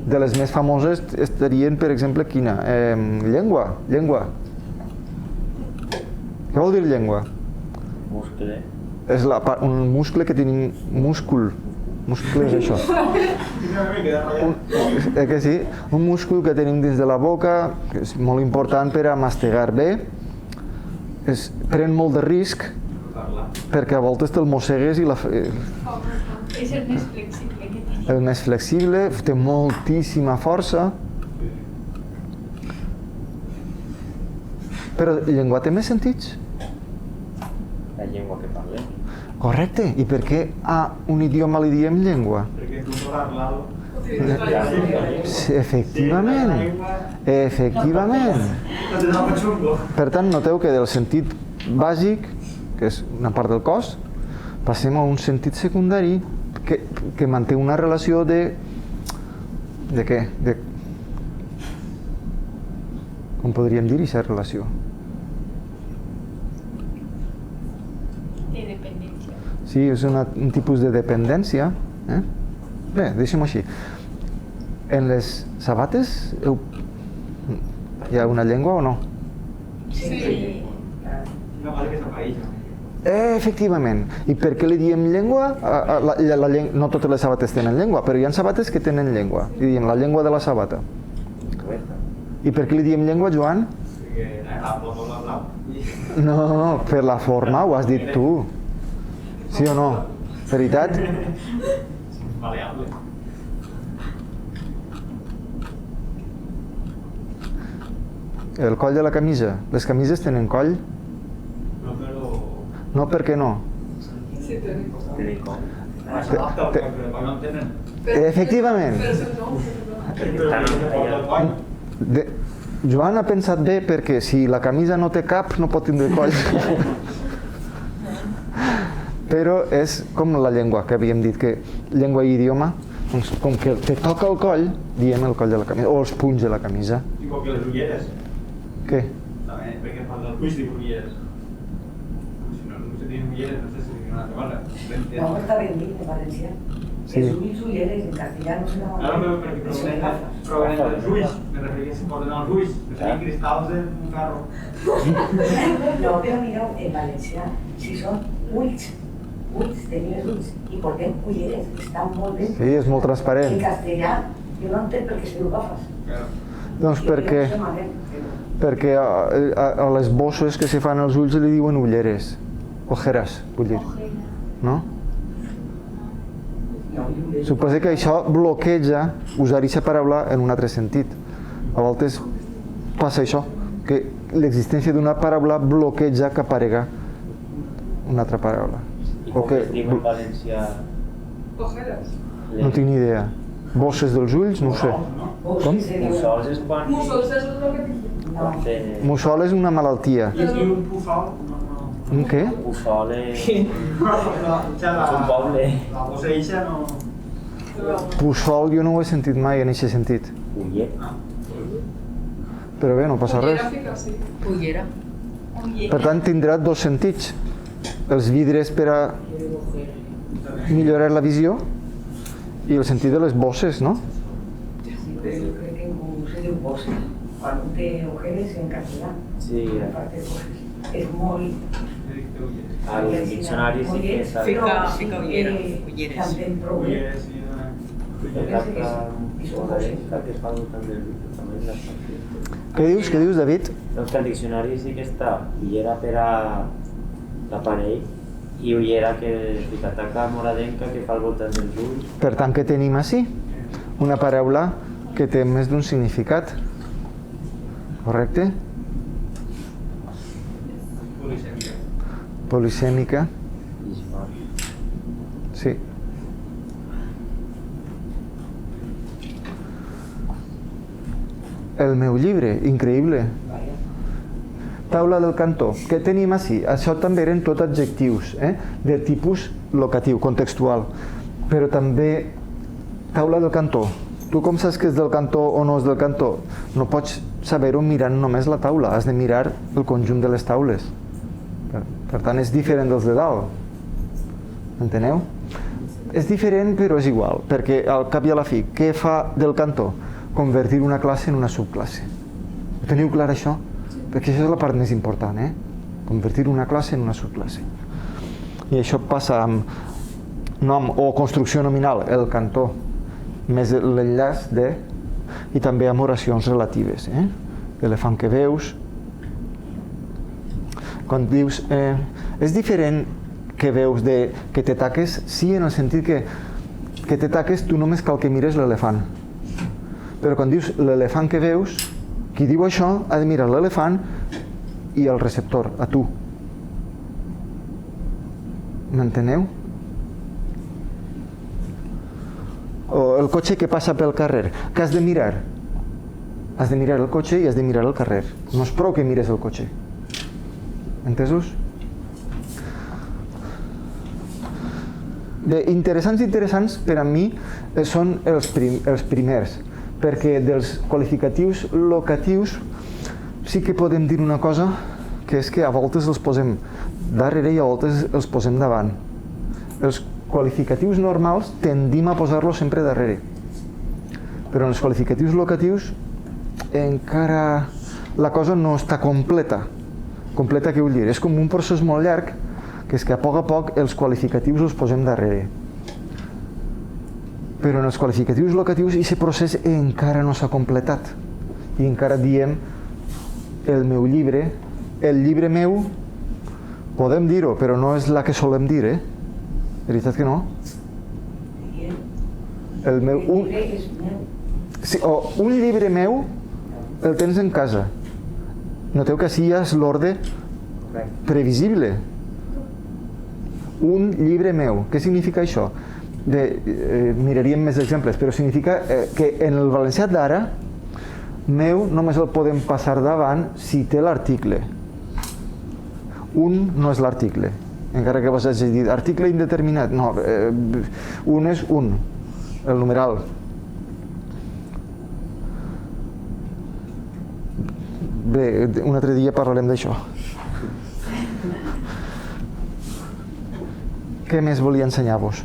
De les més famoses estarien, per exemple, quina? Llengua. Què vol dir llengua? Muscle. És un muscle que tenim... Múscul és això. Que sí? Un múscul que tenim dins de la boca, que és molt important per a mastegar bé. Pren molt de risc perquè a voltes te'l mossegues i És el més flexible que tenim. el més flexible, té moltíssima força. Però la llengua té més sentits? La llengua que parlem. Correcte. I per què a un idioma li diem llengua? Perquè tu parlar-lo... Efectivament. No te dava xungo. Per tant, noteu que del sentit bàsic, que és una part del cos, passem a un sentit secundari que manté una relació de què? Com podríem dir aquesta relació? De dependència. Sí, és un tipus de dependència. Bé, deixem-ho així. En les sabates hi ha una llengua o no? Sí. Una cosa que s'apaïja. Efectivament. I per què li diem llengua? No totes les sabates tenen llengua, però hi ha sabates que tenen llengua. I diem la llengua de la sabata. I per què li diem llengua, Joan? Perquè hablo blau. No, per la forma, ho has dit tu. Sí o no? Veritat? Maleable. El coll de la camisa. Les camises tenen coll? No, però... No, per què no? Sí, tenim. Tenim com. Però no en tenen. Efectivament. Joan ha pensat bé perquè si la camisa no té cap no pot tindre coll. Però és com la llengua, que havíem dit que llengua i idioma, doncs com que te toca el coll, diem el coll de la camisa, o els punys de la camisa. I com que les ulleres. Què? També, perquè fan dels ulls dic ulleres. Si no se tenen ulleres, no sé si dic una altra cosa. Vamos, está bien dicho en Valencia. Sí. Es ulls, ulleres, en castellano se llama. Ara no, perquè provenent dels ulls, me referia si porten els ulls, que serien cristals d'un carro. No, pero mira, en Valencia, si son ulls, tenies ulls, i portem ulleres, estan molt bé. Sí, és molt transparent. En castellà, jo no entenc per què se ho agafes. Doncs perquè a les bosses que se fan als ulls li diuen ulleres. Ojeres, vull dir. No? Suposo que això bloqueja usar aquesta paraula en un altre sentit. A voltes passa això, que l'existència d'una paraula bloqueja que aparega una altra paraula. I com es diu en valencià? Ojeres. No tinc ni idea. Bosses dels ulls? No ho sé. Com? Mussols és quan... Mussols és el que dic. Mussol és una malaltia. I es diu un puçol? Un què? Mussol és... No, un poble. La poseixa no... Puçol jo no ho he sentit mai en aquest sentit. Ullet. Però bé, no passa res. Ullera fica, sí. Ullera. Per tant, tindrà dos sentits. Els vidres per a millorar la visió i el sentit de les bosses, no? Sí, pero yo creo que como se diu bosses, quan un té ojeres en castellà, Sí. la part de bosses, és molt... Al diccionari sí que s'ha de... Fica ullera, ulleres. També prou bé. Ulleres, sí. El cap que es fa al voltant del riu, també és l'estació. Què dius, David? Doncs que el diccionari sí que està, ullera per a l'aparell i ullera que és la taca moradenca que fa al voltant dels ulls. Per tant, què tenim ací? Una paraula que té més d'un significat. Correcte? Polisèmica. Polisèmica. Sí. El meu llibre, increïble. Taula del cantó. Què tenim ací? Això també eren tot adjectius, de tipus locatiu, contextual. Però també taula del cantó. Tu com saps que és del cantó o no és del cantó? No pots saber-ho mirant només la taula, has de mirar el conjunt de les taules. Per tant, és diferent dels de dalt. Enteneu? És diferent però és igual, perquè al cap i a la fi, què fa del cantó? Convertir una classe en una subclasse. Ho teniu clar això? Perquè això és la part més important, convertir una classe en una subclasse. I això passa amb nom o construcció nominal, el cantó, més l'enllaç de, i també amb oracions relatives. Elefant que veus. Quan dius, és diferent que veus de que te taques, sí, en el sentit que te taques tu només cal que mires l'elefant. Però quan dius l'elefant que veus, qui diu això ha de mirar l'elefant i el receptor, a tu. M'enteneu? O el cotxe que passa pel carrer, què has de mirar? Has de mirar el cotxe i has de mirar el carrer. No és prou que mires el cotxe. Entesos? Interessants per a mi són els primers, perquè dels qualificatius locatius sí que podem dir una cosa, que és que a voltes els posem darrere i a voltes els posem davant. Els qualificatius normals tendim a posar-los sempre darrere, però en els qualificatius locatius encara la cosa no està completa. Completa què vull dir? És com un procés molt llarg, que és que a poc els qualificatius els posem darrere. Però en els qualificatius locatius aquest procés encara no s'ha completat. I encara diem el meu llibre, el llibre meu, podem dir-ho, però no és la que solem dir, Veritat que no? El meu... llibre és meu. Sí, o un llibre meu el tens en casa. Noteu que així ja és l'ordre previsible. Un llibre meu. Què significa això? Miraríem més exemples, però significa que en el valencià d'ara meu només el podem passar davant si té l'article. Un no és l'article, encara que vos hagi dit article indeterminat. No, un és un, el numeral. Bé, un altre dia parlarem d'això. Què més volia ensenyar-vos?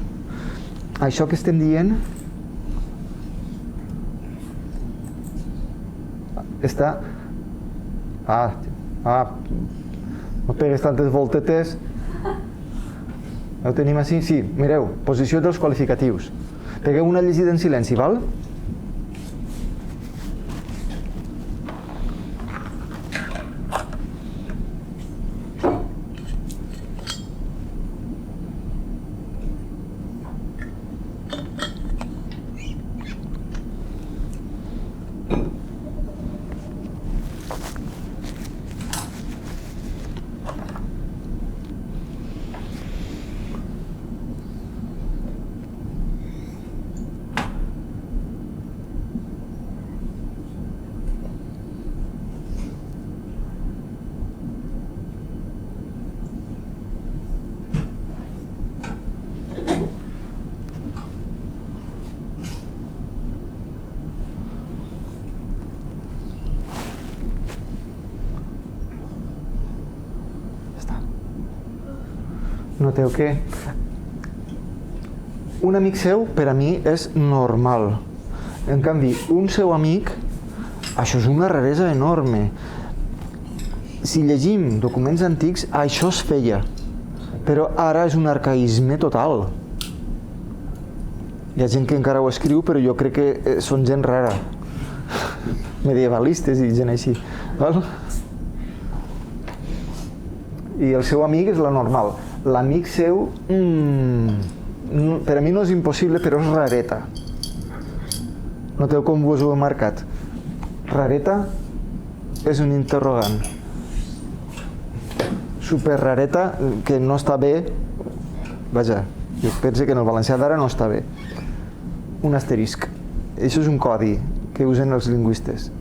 Això que estem dient està... no pegues tantes voltetes. Ho tenim així? Sí, mireu, posició dels qualificatius. Pegueu una llegida en silenci, val? Noteu que un amic seu per a mi és normal. En canvi, un seu amic, això és una raresa enorme. Si llegim documents antics, això es feia, però ara és un arcaïsme total. Hi ha gent que encara ho escriu, però jo crec que són gent rara. Medievalistes i gent així. Val? I el seu amic és la normal. L'amic seu, per a mi no és impossible, però és rareta. Noteu com vos ho he marcat. Rareta és un interrogant. Super rareta, que no està bé. Vaja, jo penso que en el valencià d'ara no està bé. Un asterisc. Això és un codi que usen els lingüistes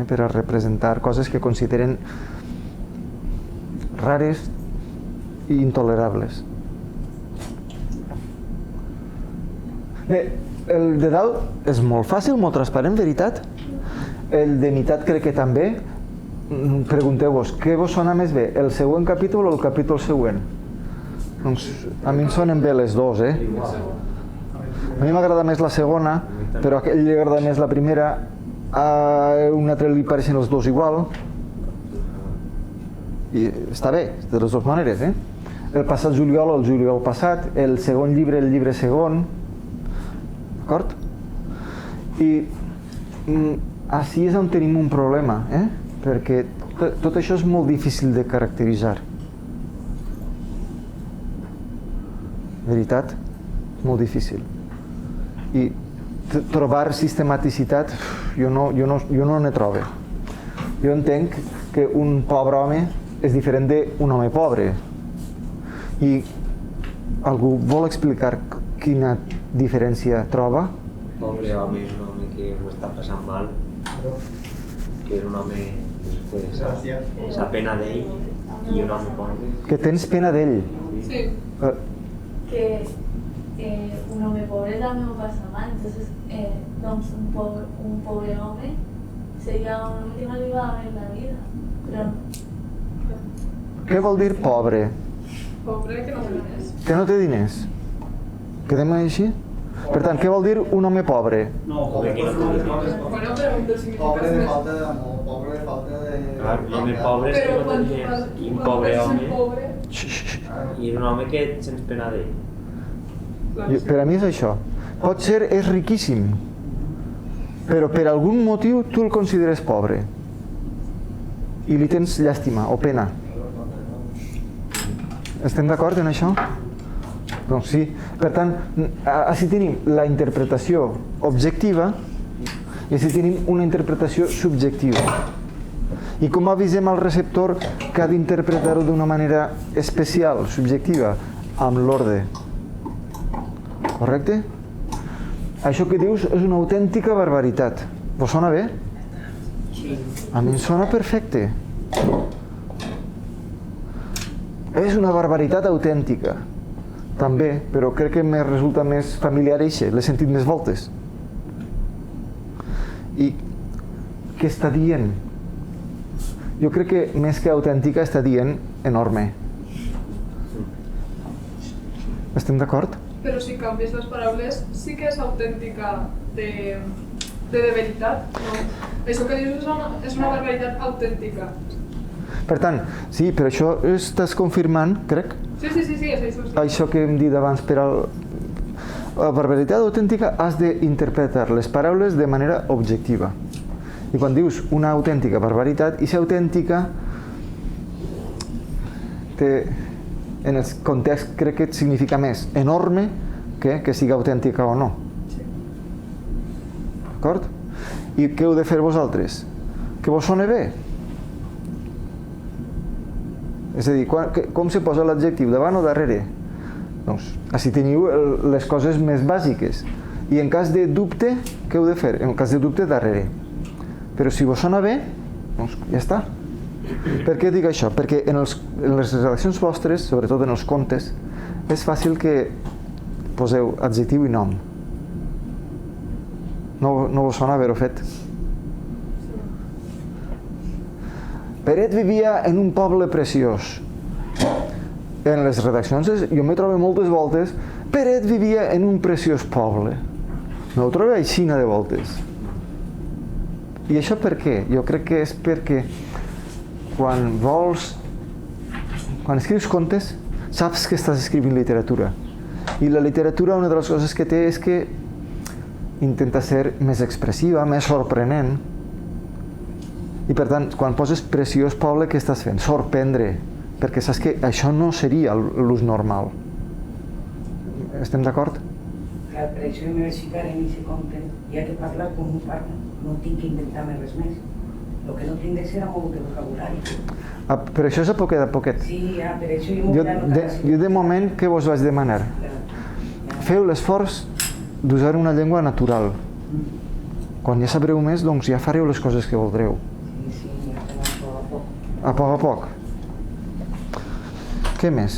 per a representar coses que consideren rares i intolerables. Bé, el de dalt és molt fàcil, molt transparent, veritat? El de meitat crec que també. Pregunteu-vos, què vos sona més bé, el següent capítol o el capítol següent? Doncs a mi em sonen bé les dues, A mi m'agrada més la segona, però a aquell li agrada més la primera, a un altre li pareixen els dos igual. I està bé, de les dues maneres, El passat juliol o el juliol passat, el segon llibre, el llibre segon, d'acord? I així és on tenim un problema, perquè tot això és molt difícil de caracteritzar. Veritat? Molt difícil. I trobar sistematicitat, jo no ne trobo. Jo entenc que un pobre home és diferent d'un home pobre. I algú vol explicar quina diferència troba? Pobre home és un home que ho està passant mal, que és un home que s'ha pena d'ell, i un home pobre. Que tens pena d'ell. Sí. Que un home pobre també ho passa mal, entonces doncs un pobre home seria un home que no li va bé la vida, però Què vol dir pobre? Pobre que no té diners. Que no té diners. Quedem així? Per tant, què vol dir un home pobre? No, pobre que no té diners. Bueno, però un dels Pobre de significats falta d'amor, pobre de falta de... Clar, l'home pobre és que no té diners, i un pobre home, i un home que et sents pena d'ell. Per a mi és això. Pot ser, és riquíssim, però per algun motiu tu el consideres pobre i li tens llàstima o pena. Estem d'acord en això? Doncs sí. Per tant, així tenim la interpretació objectiva i així tenim una interpretació subjectiva. I com avisem al receptor que ha d'interpretar-ho d'una manera especial, subjectiva, amb l'ordre? Correcte? Això que dius és una autèntica barbaritat. Vos sona bé? Sí. A mi em sona perfecte. És una barbaritat autèntica. També, però crec que me resulta més familiar eixe, l'he sentit més voltes. I què està dient? Jo crec que més que autèntica està dient enorme. Estem d'acord? Però si canvies les paraules, sí que és autèntica de veritat, no? Això que dius és una barbaritat autèntica. Per tant, sí, per això estàs confirmant, crec, Sí, és això. Sí. això que hem dit abans, per a la barbaritat autèntica has d'interpretar les paraules de manera objectiva. I quan dius una autèntica barbaritat, aquesta autèntica té, en el context crec que significa més enorme que sigui autèntica o no. Sí. D'acord? I què heu de fer vosaltres? Que vos sona bé? És a dir, com se posa l'adjectiu, davant o darrere? Doncs, així teniu les coses més bàsiques. I en cas de dubte, què heu de fer? En cas de dubte, darrere. Però si vos sona bé, doncs ja està. Per què dic això? Perquè en les redaccions vostres, sobretot en els contes, és fàcil que poseu adjectiu i nom. No vos sona haver-ho fet? Peret vivia en un poble preciós. En les redaccions jo m'he trobat moltes voltes Peret vivia en un preciós poble. No ho trobo aixina de voltes. I això per què? Jo crec que és perquè quan escrius contes saps que estàs escrivint literatura. I la literatura, una de les coses que té és que intenta ser més expressiva, més sorprenent. I per tant, quan poses preciós poble, què estàs fent? Sorprendre, perquè saps que això no seria l'ús normal. Estem d'acord? Clar, per això me vaig ficar en aquest conte, ja que parlar com un parla, no tinc que inventar-me res més. El que no tinc de ser molt de vocabulari. Però això és a poquet a poquet. Sí, per això jo de moment, què vos vaig demanar? Feu l'esforç d'usar una llengua natural. Quan ja sabreu més, doncs ja fareu les coses que voldreu. Sí, ja fem a poc a poc. A poc a poc. Què més?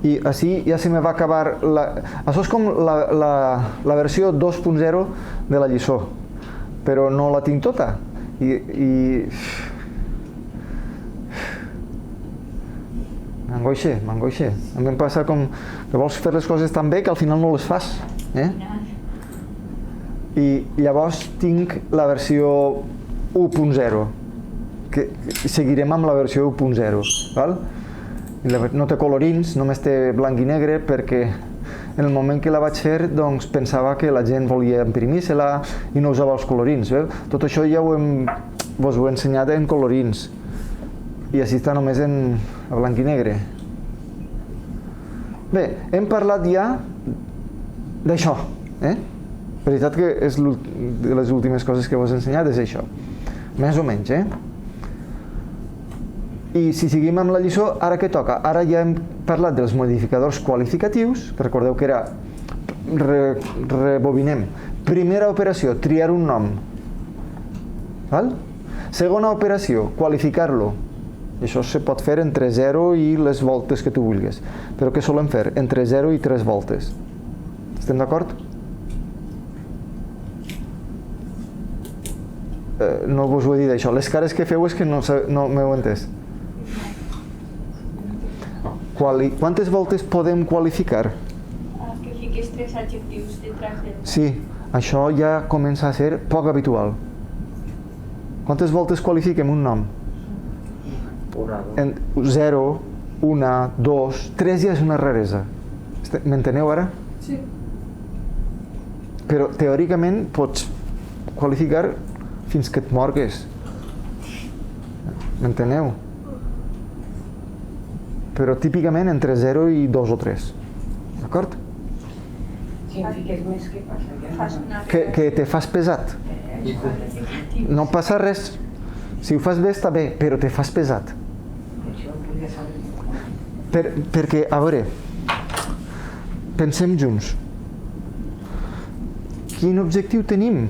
I així ja se me va acabar això és com la versió 2.0 de la lliçó, però no la tinc tota i m'angoixe. A mi em passa com que vols fer les coses tan bé que al final no les fas, i llavors tinc la versió 1.0, que seguirem amb la versió 1.0, val? No té colorins, només té blanc i negre, perquè en el moment que la vaig fer doncs pensava que la gent volia imprimir-se-la i no usava els colorins. Tot això ja vos ho he ensenyat en colorins i així està només en blanc i negre. Bé, hem parlat ja d'això. La veritat que és de les últimes coses que vos he ensenyat és això, més o menys. I si seguim amb la lliçó, ara què toca? Ara ja hem parlat dels modificadors qualificatius, recordeu que era, rebobinem. Primera operació, triar un nom. Val? Segona operació, qualificar-lo. Això se pot fer entre 0 i les voltes que tu vulguis. Però què solem fer? Entre 0 i 3 voltes. Estem d'acord? No vos ho he dit això. Les cares que feu és que no m'heu entès. Quantes voltes podem qualificar? Que fiques 3 adjectius detrás del nom. Sí, això ja comença a ser poc habitual. Quantes voltes qualifiquem un nom? 0, 1, 2, 3 ja és una raresa. M'enteneu ara? Sí. Però teòricament pots qualificar fins que et morgues. M'enteneu? Però típicament entre 0 i 2 o 3. D'acord? Si em fiques més, què passa? Que te fas pesat. No passa res. Si ho fas bé està bé, però te fas pesat. Perquè, a veure, pensem junts. Quin objectiu tenim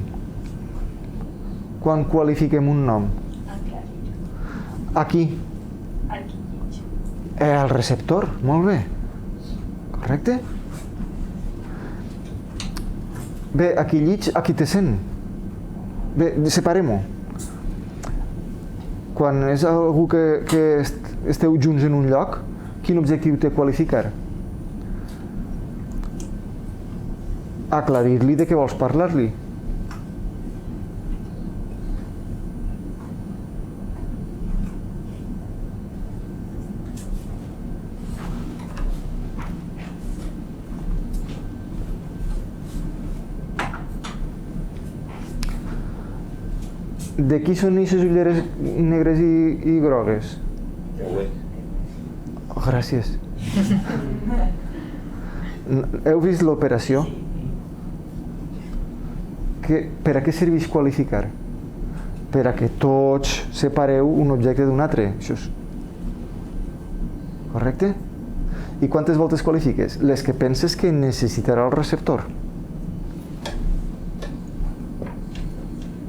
quan qualifiquem un nom? Aquí. El receptor, molt bé. Correcte? Bé, aquí llits, aquí te sent. Bé, separem-ho. Quan és algú que esteu junts en un lloc, quin objectiu té qualificar? Aclarir-li de què vols parlar-li. De qui són aquestes ulleres negres i grogues? Oh, gràcies. Heu vist l'operació? Per a què serveix qualificar? Per a que tots separeu un objecte d'un altre. Això és correcte? I quantes voltes qualifiques? Les que penses que necessitarà el receptor.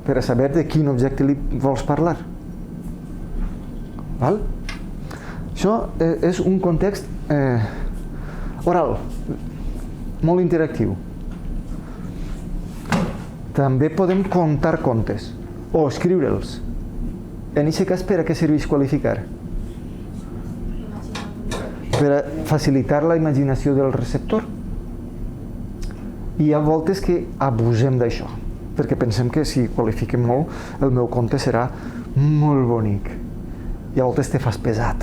Per a saber de quin objecte li vols parlar. Val? Això és un context oral, molt interactiu. També podem contar contes o escriure'ls. En aquest cas, per a què serveix qualificar? Per a facilitar la imaginació del receptor. I hi ha voltes que abusem d'això, perquè pensem que si qualifiquem molt, el meu conte serà molt bonic. I a voltes te fas pesat.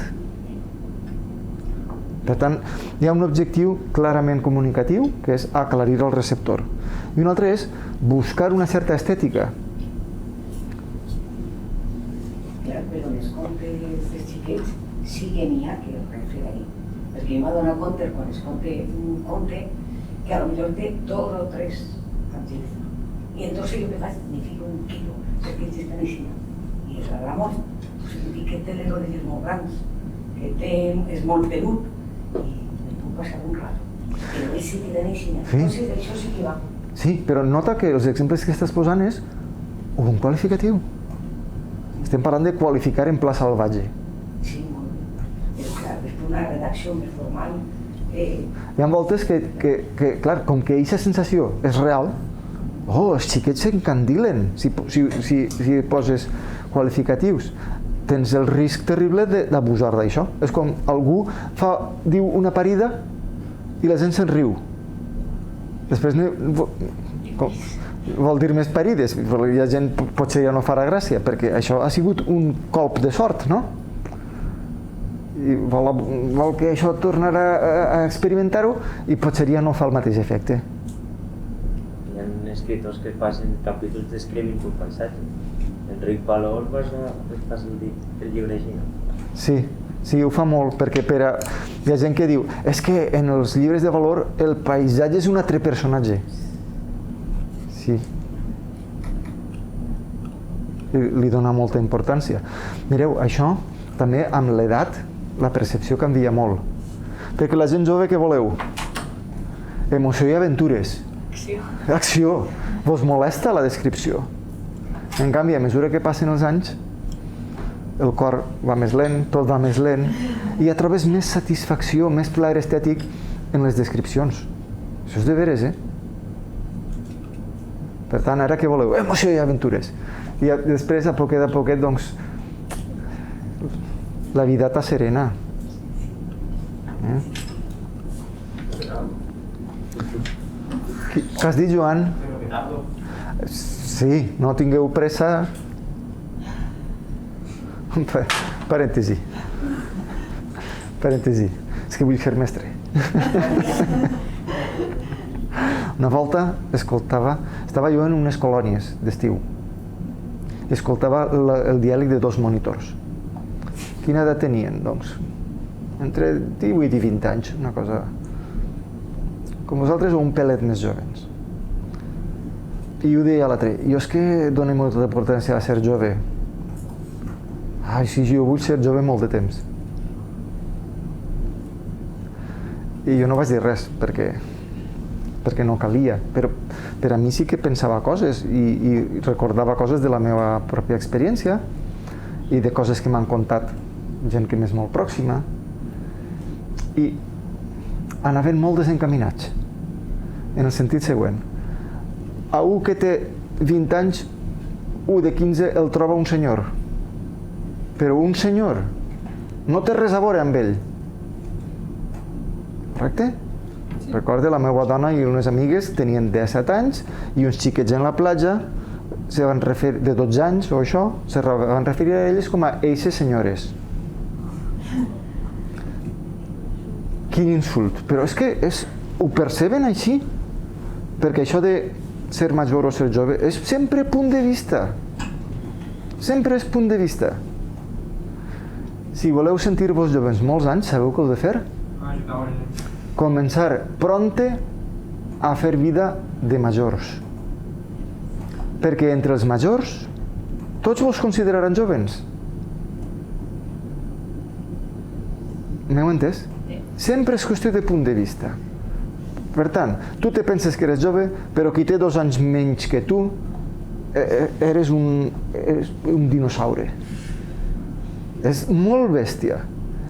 Per tant, hi ha un objectiu clarament comunicatiu, que és aclarir el receptor. I un altre és buscar una certa estètica. Clar, però els contes dels xiquets sí que n'hi ha que refer ahí. Perquè jo m'ha donat compte quan es conte un conte que a lo millor té 2 o 3 àngels. I entonces jo què faig? Me fico un quilo, perquè ells estan així. I és la mort. O sigui, que té les orelles molt grans, que és molt pelut, i me puc passar un rato. Però ells sí que tenen així. Entonces això sí que va. Sí, però nota que els exemples que estàs posant és un qualificatiu. Estem parlant de qualificar en pla salvatge. Sí, molt bé. Però clar, després una redacció més formal... Hi ha voltes que, clar, com que aquesta sensació és real, els xiquets s'encandilen si poses qualificatius. Tens el risc terrible d'abusar d'això. És com algú diu una parida i la gent se'n riu. Després vol dir més parides, però la gent potser ja no farà gràcia, perquè això ha sigut un colp de sort, no? I vol que això tornarà a experimentar-ho i potser ja no fa el mateix efecte. Hi ha escriptors que passen capítols descrivint un paisatge. Enric Palol passa el llibre així, no? Sí, ho fa molt, perquè hi ha gent que diu és que en els llibres de valor el paisatge és un altre personatge. Sí. Li dona molta importància. Mireu, això també amb l'edat la percepció canvia molt. Perquè la gent jove, què voleu? Emoció i aventures. Acció. Vos molesta la descripció. En canvi, a mesura que passen els anys, el cor va més lent, tot va més lent, i ja trobes més satisfacció, més plaer estètic en les descripcions. Això és de veres, Per tant, ara què voleu? Emoció i aventures. I després, a poquet, doncs, la vida t'asserena. Què has dit, Joan? Sí, no tingueu pressa. Parèntesi. És que vull ser mestre. Una volta estava jo en unes colònies d'estiu. Escoltava el diàleg de 2 monitors. Quina edat tenien, doncs? Entre 18 i 20 anys, una cosa... Com vosaltres o un pelet més jovens. I ho deia l'altre, jo és que dono molta importància a ser jove. Ai, sí, jo vull ser jove molt de temps. I jo no vaig dir res, perquè no calia, però per a mi sí que pensava coses i recordava coses de la meva pròpia experiència i de coses que m'han contat gent que m'és molt pròxima, i anaven molt desencaminats en el sentit següent: a un que té 20 anys, un de 15 el troba un senyor, però un senyor no té res a veure amb ell, correcte? Sí. Recordo, la meva dona i unes amigues tenien 17 anys i uns xiquets en la platja de 12 anys o això, se van referir a elles com a eixes senyores. Quin insult! Però és que ho perceben així, perquè això de ser major o ser jove és sempre punt de vista. Sempre és punt de vista. Si voleu sentir-vos jovens molts anys, sabeu què heu de fer? Començar pronte a fer vida de majors. Perquè entre els majors tots vos consideraran jovens. M'heu entès? Sempre és qüestió de punt de vista. Per tant, tu te penses que eres jove, però qui té 2 anys menys que tu eres un dinosaure. És molt bèstia.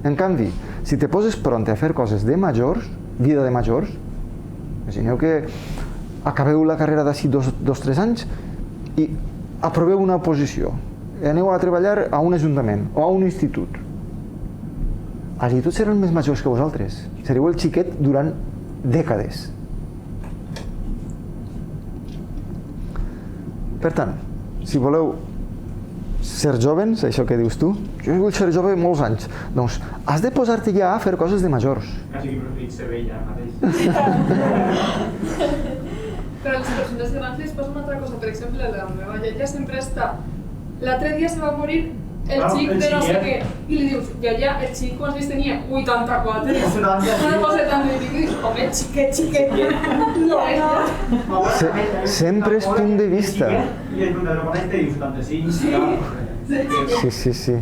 En canvi, si te poses pronte a fer coses de majors, vida de majors, imagineu que acabeu la carrera d'ací 2-3 anys i aproveu una oposició, aneu a treballar a un ajuntament o a un institut. Allí tots seran més majors que vosaltres. Sereu el xiquet durant dècades. Per tant, si voleu ser jovens, això que dius tu, jo vull ser jove molts anys, doncs has de posar-te ja a fer coses de majors. Quasi que preferit ser vella mateix. Però a les persones grans les passa una altra cosa, per exemple, la meva iaia sempre està... L'altre dia se va morir el xic de no sé què, i li dius, iaia, el xic quants anys tenia? 84. Una cosa tan ridícula, i dius, home, xiquet. No, Sempre és punt de vista. I el de l'home té 75. Sí.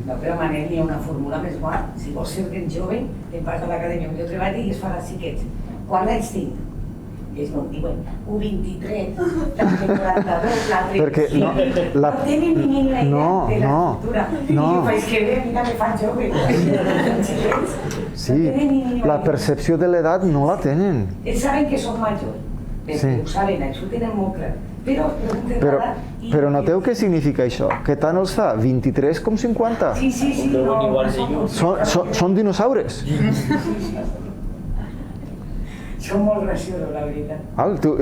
No, però Manel, hi ha una fórmula més bona. Si vols ser ben jove, te'n vas a l'acadèmia on jo treballo i es fa els xiquets. Quants anys tinc? I es diuen, 23, l'altre 42, l'altre... Perquè no, no tenen ni la idea de la cultura. I jo faig que bé, mira, me fan jove. Sí, la percepció de l'edat no la tenen. Ells saben que són majors, perquè ho saben, això ho tenen molt clar. Però noteu què significa això? Que tant els fa 23 com 50? Sí, no. Són dinosaures. Són molt graciosos, la veritat.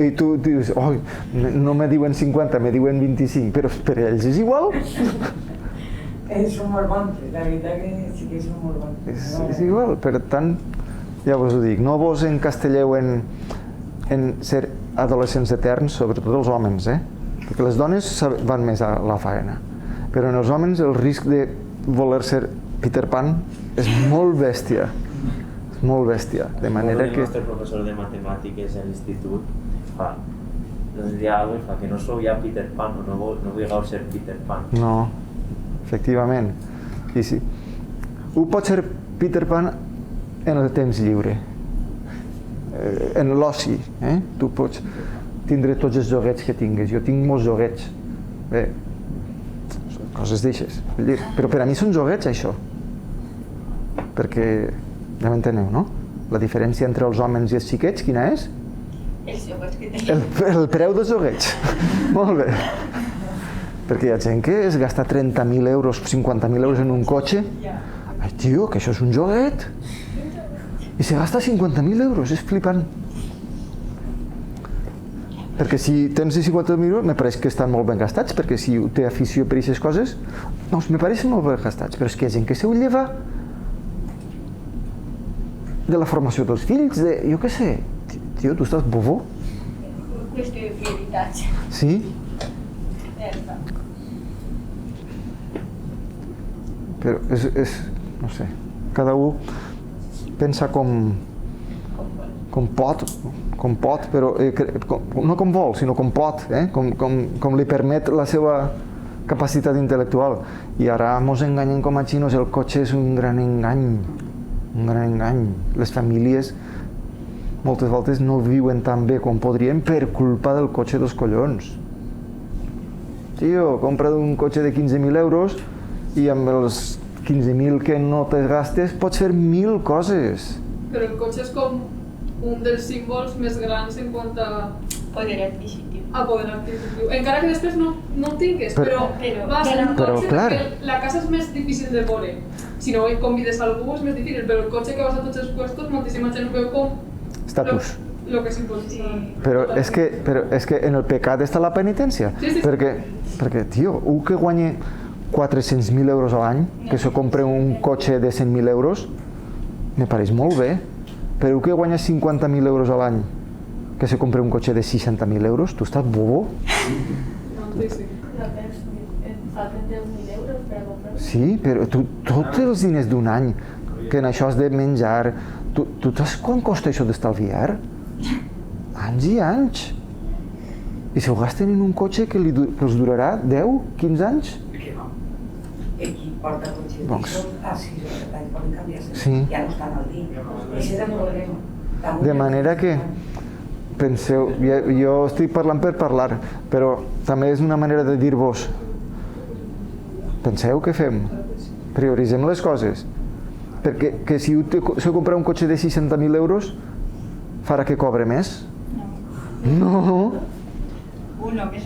I tu dius, oi, no me diuen 50, me diuen 25, però per ells és igual. Ells són molt bons, la veritat que sí que són molt bons. És igual, per tant, ja vos ho dic, no vos encastelleu en ser adolescents eterns, sobretot els homes, perquè les dones van més a la faena, però en els homes el risc de voler ser Peter Pan és molt bèstia. Molt bèstia, de manera que... El nostre professor de matemàtiques a l'institut ens deia alguna cosa, que no sou ja Peter Pan, no vulgueu ser Peter Pan. No, efectivament. I sí. Ho pot ser Peter Pan en el temps lliure, en l'oci. Tu pots tindre tots els joguets que tingues. Jo tinc molts joguets. Bé, són coses d'eixes. Però per a mi són joguets, això. Perquè... ja m'enteneu, no? La diferència entre els homes i els xiquets, quina és? Els joguets que tenen. El preu dels joguets. Molt bé. Perquè hi ha gent que es gasta 30.000 euros, 50.000 euros en un cotxe. Ai, tio, que això és un joguet. I se gasta 50.000 euros, és flipant. Perquè si tens 50.000 euros, me pareix que estan molt ben gastats, perquè si té afició per aquestes coses, doncs me pareixen molt ben gastats. Però és que hi ha gent que se ho lleva de la formació dels fills, jo què sé, tio, tu estàs bobo? Qüestió de prioritats. Sí? Ja està. Però és, no sé, cada un pensa com pot, però no com vol, sinó com pot, com li permet la seva capacitat intel·lectual. I ara mos enganyen com a xinos, el cotxe és un gran engany. Un gran engany. Les famílies moltes voltes no viuen tan bé com podrien per culpa del cotxe dels collons. Tio, compra un cotxe de 15.000 euros i amb els 15.000 que no te gastes pots fer 1.000 coses. Però el cotxe és com un dels símbols més grans en quant a poder adquisitiu. Encara que després no el tingues, però vas en un cotxe perquè la casa és més difícil de veure. Si no convides a algú és més difícil, però el cotxe que vas a tots els puestos, moltíssima gent ho veu com... estatus. Lo que simbolitza. Però és que en el pecat està la penitència. Sí. Perquè, tio, un que guanya 400.000 euros a l'any, que se compra un cotxe de 100.000 euros, me pareix molt bé. Però un que guanya 50.000 euros a l'any, que se compra un cotxe de 60.000 euros, tu estàs bobo? Sí. Falten 10.000 euros per a comprar-ho. Sí, però tots els diners d'un any, que en això has de menjar, tu saps quan costa això d'estalviar? Anys i anys. I se ho gasten en un cotxe que els durarà 10, 15 anys? Perquè no. Qui porta cotxe a 6 o 7 anys poden canviar-se. Ja no estan al dia. Això és el problema. De manera que, penseu, jo estic parlant per parlar, però també és una manera de dir-vos, penseu què fem? Prioritzem les coses. Perquè si se compra un cotxe de 60.000 euros, farà que cobre més? No.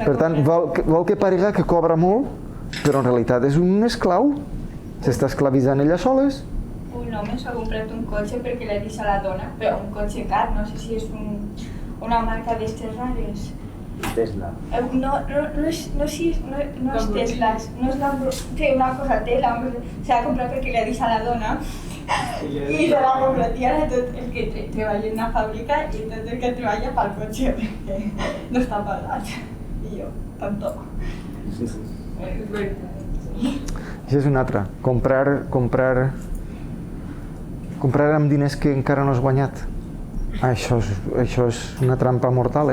Per tant, vol que pariga que cobra molt, però en realitat és un esclau. S'està esclavitzant ella soles. Un home s'ha comprat un cotxe perquè l'ha dit a la dona, però un cotxe car, no sé si és una marca d'estes rares. Tesla. No es Tesla, no es té una cosa Tesla, se l'ha comprat perquè li ha dit a la dona i se l'ha comprat i ara tot el que treballa en una fàbrica i tot el que treballa pel cotxe perquè no està pagat. I jo, tanto. És veritat. Això és una altra. Comprar amb diners que encara no has guanyat. Això és una trampa mortal,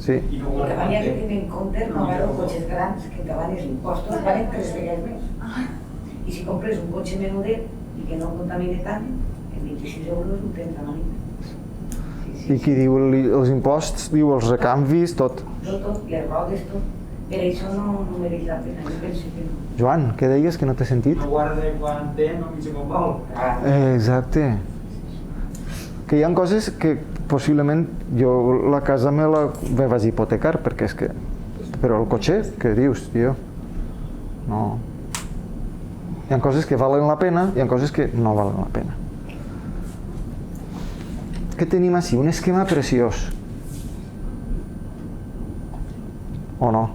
Sí. I que venia que tenir en compte no haver cotxes grans que te van els impostos, valen 3 vegades més. I si compres un cotxe menudet i que no contamine tant, en 26 euros ho tens a manita. I qui diu els imposts, diu els recanvis, tot. Tot, les rodes, tot. Per això no mereix la pena, jo penso que no. Joan, què deies que no t'he sentit? No guarda quan té, no mig com vol. Exacte. Que hi ha coses que possiblement jo la casa me vaig hipotecar perquè és que... Però el cotxe, què dius, tio? No. Hi ha coses que valen la pena, hi ha coses que no valen la pena. Què tenim així? Un esquema preciós. O no?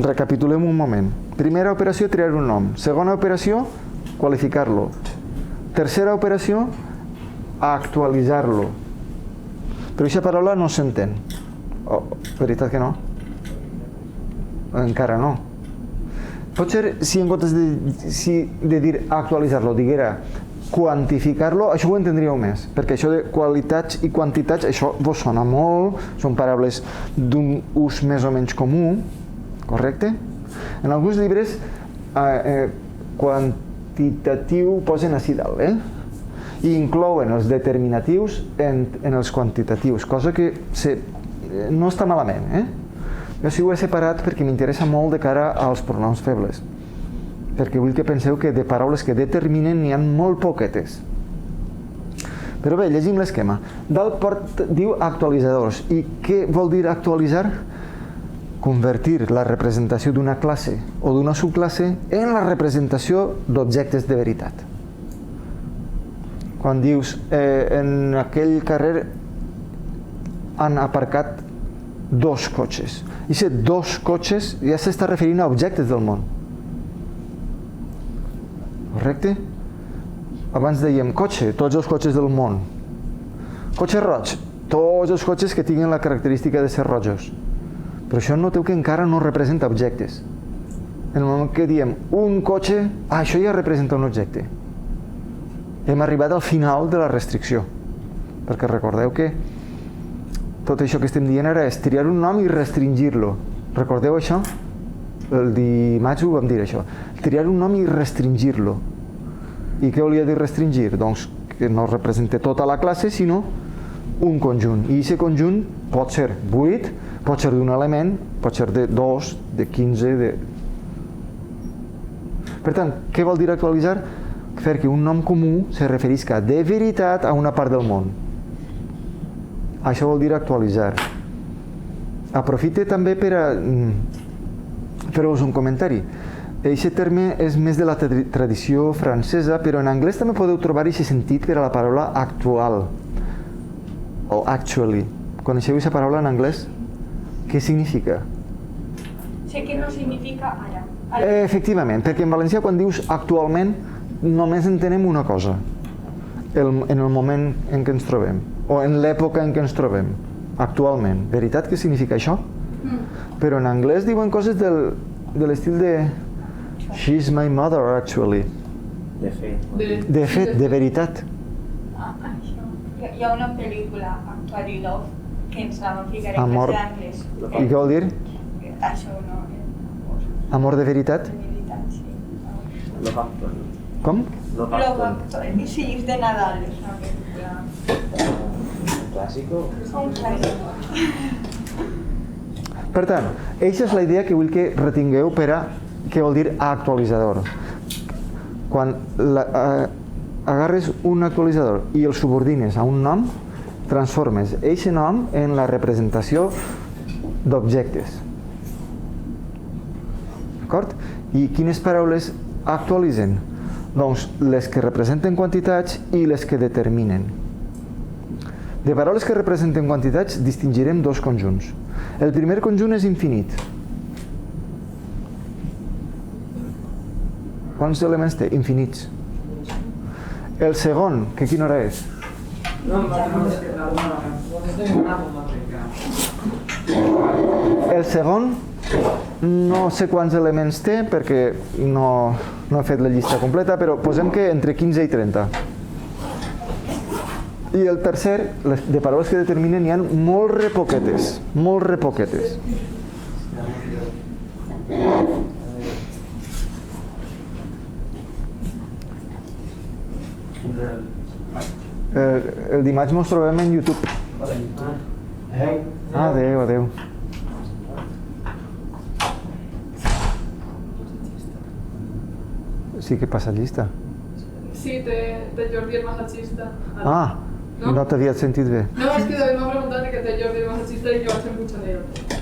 Recapitulem un moment. Primera operació, triar un nom. Segona operació, qualificar-lo. Tercera operació, actualitzar-lo. Però aquesta paraula no s'entén. Veritat que no? Encara no. Potser si en comptes de dir actualitzar-lo, diguera quantificar-lo, això ho entendríeu més, perquè això de qualitats i quantitats, això vos sona molt, són paraules d'un ús més o menys comú, correcte? En alguns llibres quantitatiu posen així dalt, i inclouen els determinatius en els quantitatius, cosa que no està malament, Jo sí ho he separat perquè m'interessa molt de cara als pronoms febles, perquè vull que penseu que de paraules que determinen n'hi ha molt poquetes. Però bé, llegim l'esquema. Dalt diu actualitzadors. I què vol dir actualitzar? Convertir la representació d'una classe o d'una subclasse en la representació d'objectes de veritat. Quan dius en aquell carrer han aparcat 2 cotxes. I aquests 2 cotxes ja s'està referint a objectes del món. Correcte? Abans dèiem cotxe, tots els cotxes del món. Cotxe roig, tots els cotxes que tinguin la característica de ser rojos. Però això noteu que encara no representa objectes. En el moment que diem un cotxe, això ja representa un objecte. Hem arribat al final de la restricció. Perquè recordeu que tot això que estem dient ara és triar un nom i restringir-lo. Recordeu això? El dimarts ho vam dir, això. Triar un nom i restringir-lo. I què volia dir restringir? Doncs que no representa tota la classe, sinó un conjunt. I aquest conjunt pot ser 8, pot ser d'un element, pot ser de 2, de 15, de... Per tant, què vol dir actualitzar? Fer que un nom comú se referisca de veritat a una part del món. Això vol dir actualitzar. Aprofite també per a fer-vos un comentari. Aquest terme és més de la tradició francesa, però en anglès també podeu trobar aquest sentit per a la paraula actual o actually. Coneixeu aquesta paraula en anglès? Què significa? Sé que no significa ara. Efectivament, perquè en valencià quan dius actualment només entenem una cosa, en el moment en què ens trobem, o en l'època en què ens trobem, actualment. Veritat que significa això? Però en anglès diuen coses de l'estil de she's my mother, actually. De fet. De fet, de veritat. Hi ha una pel·lícula, Actually Love, que ens la van ficar en Amor. classe d'anglès. I què vol dir? Això no, Amor de veritat? de veritat, sí. Love Actually. Com? Love Love Actually. Actually, sí, és de Nadal, és una pel·lícula. Un clàssico. Un clàssic. Per tant, aquesta és la idea que vull que retingueu per a què vol dir actualitzador. Quan agarres un actualitzador i el subordines a un nom, transformes aquest nom en la representació d'objectes. D'acord? I quines paraules actualitzen? Doncs les que representen quantitats i les que determinen. De paraules que representen quantitats distingirem dos conjunts. El primer conjunt és infinit. Quants elements té? Infinits. El segon, que quina hora és? El segon no sé quants elements té perquè no he fet la llista completa, però posem que entre 15 i 30. I el tercer, de paraules que determinen, hi ha molt repoquetes, molt repoquetes. El dimarts mos trobem en YouTube. Adéu, adéu. Sí que passa llista. Sí, de Jordi el massatgista. Ah, no t'havia sentit bé. No, és que David m'ha preguntat que té Jordi el massatgista i jo vaig fer mucha anécdota.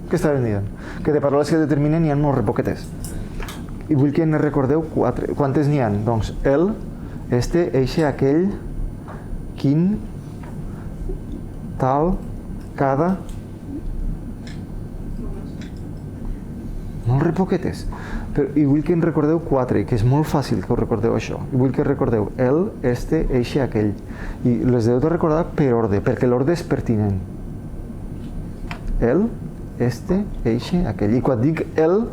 Què estaven dient? Que de paraules que determinen hi ha molt repoquetes. I vull que ne recordeu 4. Quantes n'hi ha? Doncs el, este, eixe, aquell, quin, tal, cada... Molt repoquetes. I vull que en recordeu 4, que és molt fàcil que ho recordeu això. I vull que recordeu el, este, eixe, aquell. I les heu de recordar per ordre, perquè l'ordre és pertinent. El, este, eixe, aquell. I quan dic el,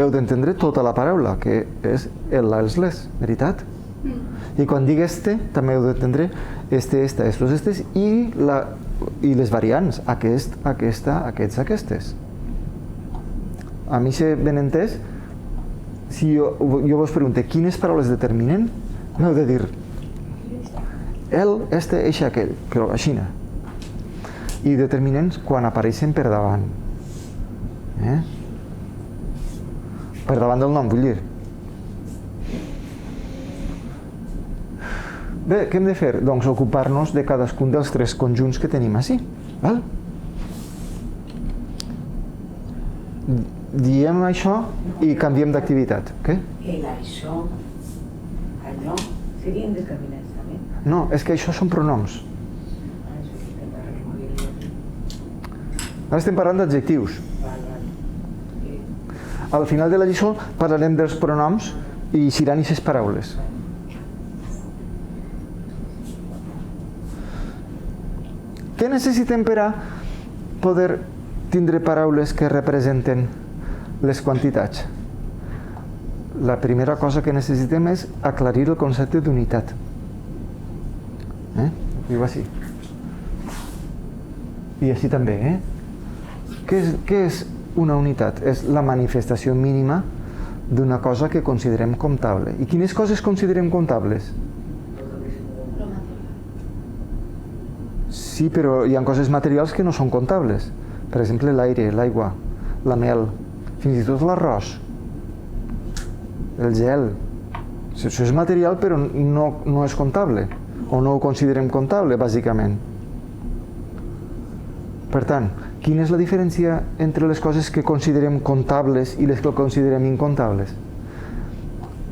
heu d'entendre tota la paraula, que és el, els, les, veritat? I quan dic este, també heu d'entendre este, esta, estos, estes i les variants, aquest, aquesta, aquests, aquestes. A mi s'ha ben entès, si jo vos pregunto quines paraules determinen, m'heu de dir el, este, eixe, aquell, però així. I determinen quan apareixen per davant. Per davant del nom, vull dir. Bé, què hem de fer? Doncs ocupar-nos de cadascun dels 3 conjunts que tenim ací. Val? Diem això i canviem d'activitat. Què? El això, allò, serien determinats també? No, és que això són pronoms. Ara estem parlant d'adjectius. Al final de la lliçó parlarem dels pronoms i seran aquestes paraules. Què necessitem per a poder tindre paraules que representen les quantitats? La primera cosa que necessitem és aclarir el concepte d'unitat. Diu així. I així també, Què és una unitat? És la manifestació mínima d'una cosa que considerem comptable. I quines coses considerem comptables? Sí, però hi ha coses materials que no són comptables. Per exemple, l'aire, l'aigua, la mel, fins i tot l'arròs, el gel. Això és material però no és comptable, o no ho considerem comptable, bàsicament. Per tant, quina és la diferència entre les coses que considerem comptables i les que considerem incomptables?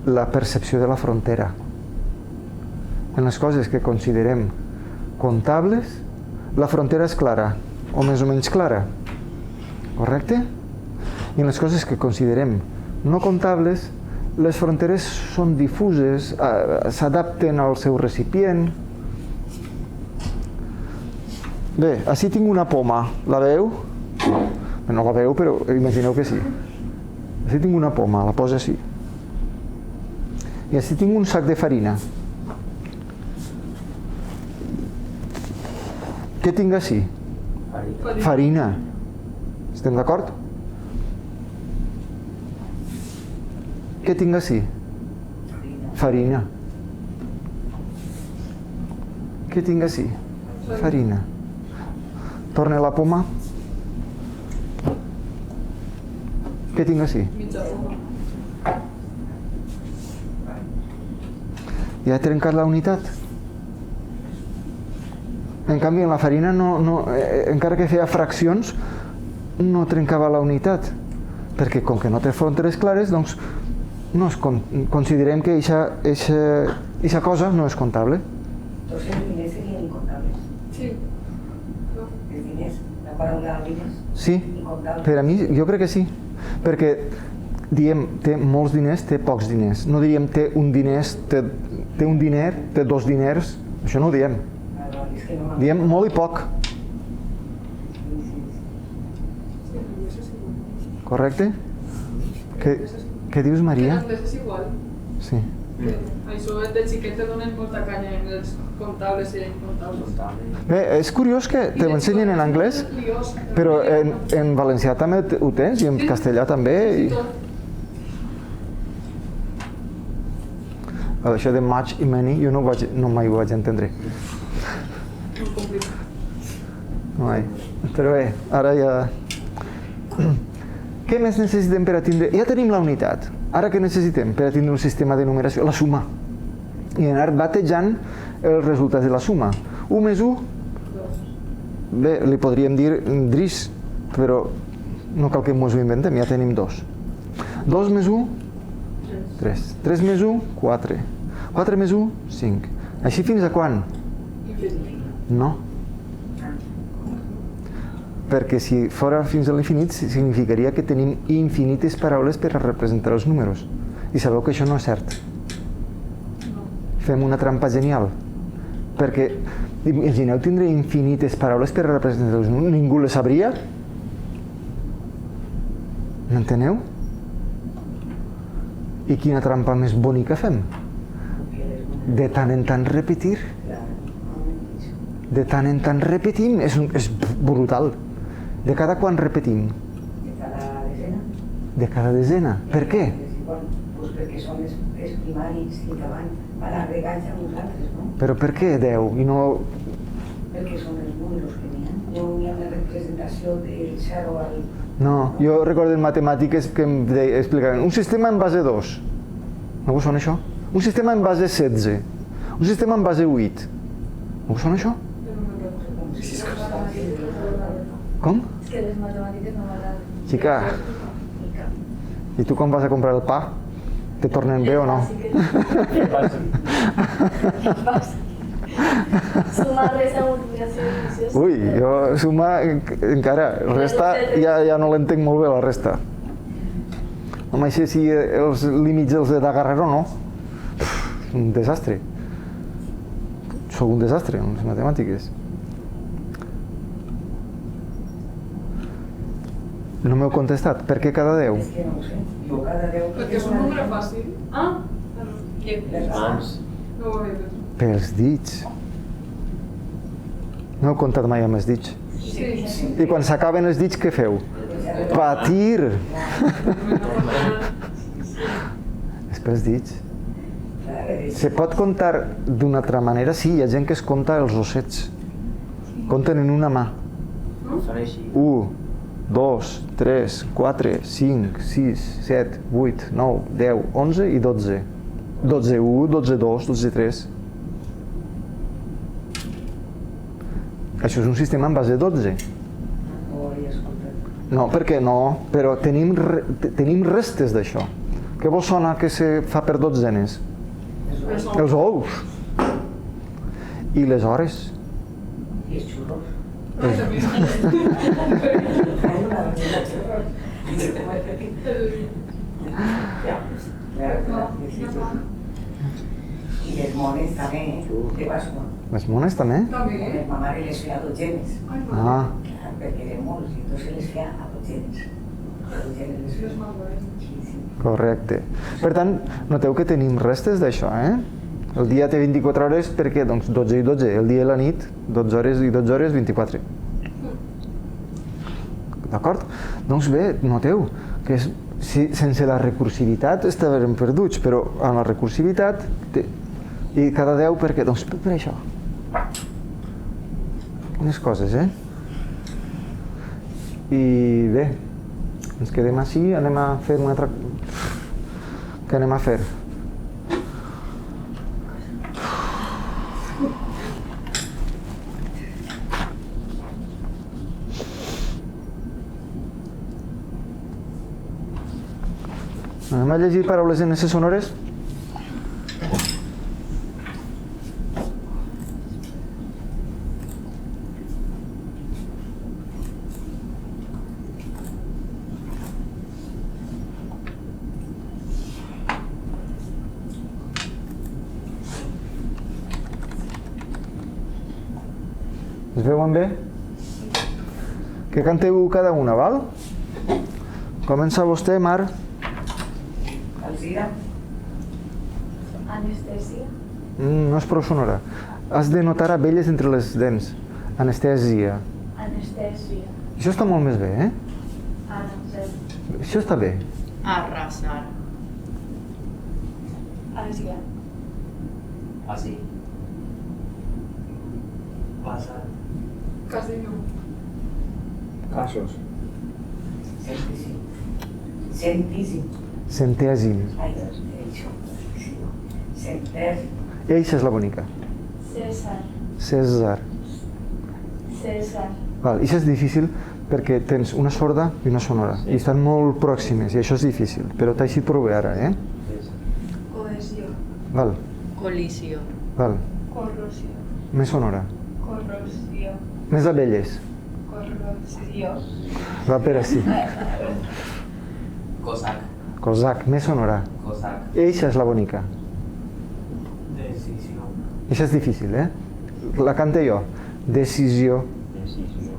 La percepció de la frontera. En les coses que considerem comptables, la frontera és clara, o més o menys clara, correcte? I en les coses que considerem no comptables, les fronteres són difuses, s'adapten al seu recipient. Bé, així tinc una poma, la veu? No la veu, però imagineu que sí. Així tinc una poma, la poso així. I així tinc un sac de farina. Què tinc així? Farina. Estem d'acord? Què tinc així? Farina. Què tinc així? Farina. Torna la poma. Què tinc així? Mitja poma. Ja he trencat la unitat. En canvi, en la farina, encara que feia fraccions, no trencava la unitat, perquè com que no té fronteres clares, doncs considerem que aquesta cosa no és comptable. Entonces los diners serían incontables. Sí. Els diners, la paraula diners, Sí, incontables. per a mi jo crec que sí, perquè diem té molts diners, té pocs diners. No diríem té un diner, té dos diners, això no ho diem. Es que no Diem molt i poc, correcte? Què dius, En Maria? anglès és igual. Sí. Això de xiquet te donen molta canya en els comptables i incomptables. Bé, és curiós que te l'ensenyen en anglès, però en valencià també ho tens i en castellà també. Això de much i many jo no mai ho vaig entendre. Mai. Però bé, ara ja... Què més necessitem per a tindre... Ja tenim la unitat. Ara què necessitem per a tindre un sistema de numeració? La suma. I anar batejant els resultats de la suma. 1 més 1, bé, li podríem dir dris, però no cal que ens ho inventem, ja tenim 2. 2 més 1, 3. 3 més 1, 4. 4 més 1, 5. Així fins a quan? No. Perquè si fora fins a l'infinit significaria que tenim infinites paraules per a representar els números. I sabeu que això no és cert. Fem una trampa genial. Perquè, imagineu tindre infinites paraules per a representar els números. Ningú les sabria. M'enteneu? I quina trampa més bonica fem? De tant en tant repetir. De tant en tant repetim. És brutal. De cada quan repetim? De cada desena. De cada desena. Per què? Pues perquè són els primaris i que van agregats a uns altres, no? Però per què 10 i no... Perquè són els números que n'hi ha. No hi ha una representació del 0 al... No, jo recordo en matemàtiques que em explicaven un sistema en base 2. No us sona això? Un sistema en base 16. Un sistema en base 8. No us sona això? Com? Es que les matemáticas no m'agraden. Xica, i tu quan vas a comprar el pa? Te tornen bé o no? Què passa? Suma, resta, multiplicació, divisió. Ui, jo suma encara, resta ja no l'entenc molt bé la resta. No mai sé si els límits els he d'agarrar o no. Un desastre. Soc un desastre en les matemàtiques. No m'heu contestat. Per què cada 10? És que no ho sé. Jo cada 10... Perquè és un número fàcil. Ah, Les mans. no ho havia vist. Pels dits. No heu comptat mai amb els dits. Sí. I quan s'acaben els dits, què feu? Patir! És pels dits. Se pot comptar d'una altra manera? Sí, hi ha gent que es compta els ossets. Compten en una mà. Són així. 1, 2, 3, 4, 5, 6, 7, 8, 9, 10, 11 i 12. 12, 1, 12, 2, 12, 3. Això és un sistema en base 12. No ho havia escoltat. No, perquè no, però tenim restes d'això. Què vos sona que se fa per dotzenes? Els ous. I les hores. I els xurros. I les mones també, de Pasqua. Les mones també? També. Ma mare les feia a dotzenes. Ah, Perquè eren molts, i entonces les feia a dotzenes. A dotzenes les feia. Sí, sí. correcte. Per tant, noteu que tenim restes d'això, eh? El dia té 24 hores perquè, doncs, 12 i 12. El dia i la nit, 12 hores i 12 hores, 24. D'acord? Doncs bé, noteu que sense la recursivitat estàvem perduts, però amb la recursivitat i cada 10 per què? Doncs per això. Unes coses, eh? I bé, ens quedem així, anem a fer una altra... Què anem a fer? Anem a llegir paraules en les sonores? Es veuen bé? Que canteu cada una, val? Comença vostè, Mar. Alzira. Anestesia. No és prou sonora. Has de notar abelles entre les dents. Anestèsia. Anestesia. Això està molt més bé, eh? Anestesia. Això està bé. Arrasar. Àsia. Así. Passar. Casino. Casos. Centíssim. Centíssim. Centèsim. Ai, això. Centèsim. Eixa és la bonica. César. César. César. Val, això és difícil perquè tens una sorda i una sonora. I estan molt pròximes i això és difícil. Però t'ha eixit prou bé ara, eh? Cohesió. Val, Colisió. val. Corrosió. Més sonora. Corrosió. Més abelles. Corrosió. Va per així. Cosac. Cosac, més sonora. Cosac. Eixa és la bonica. Decisió. Això és difícil, eh? La cante jo. Decisió. Decisió.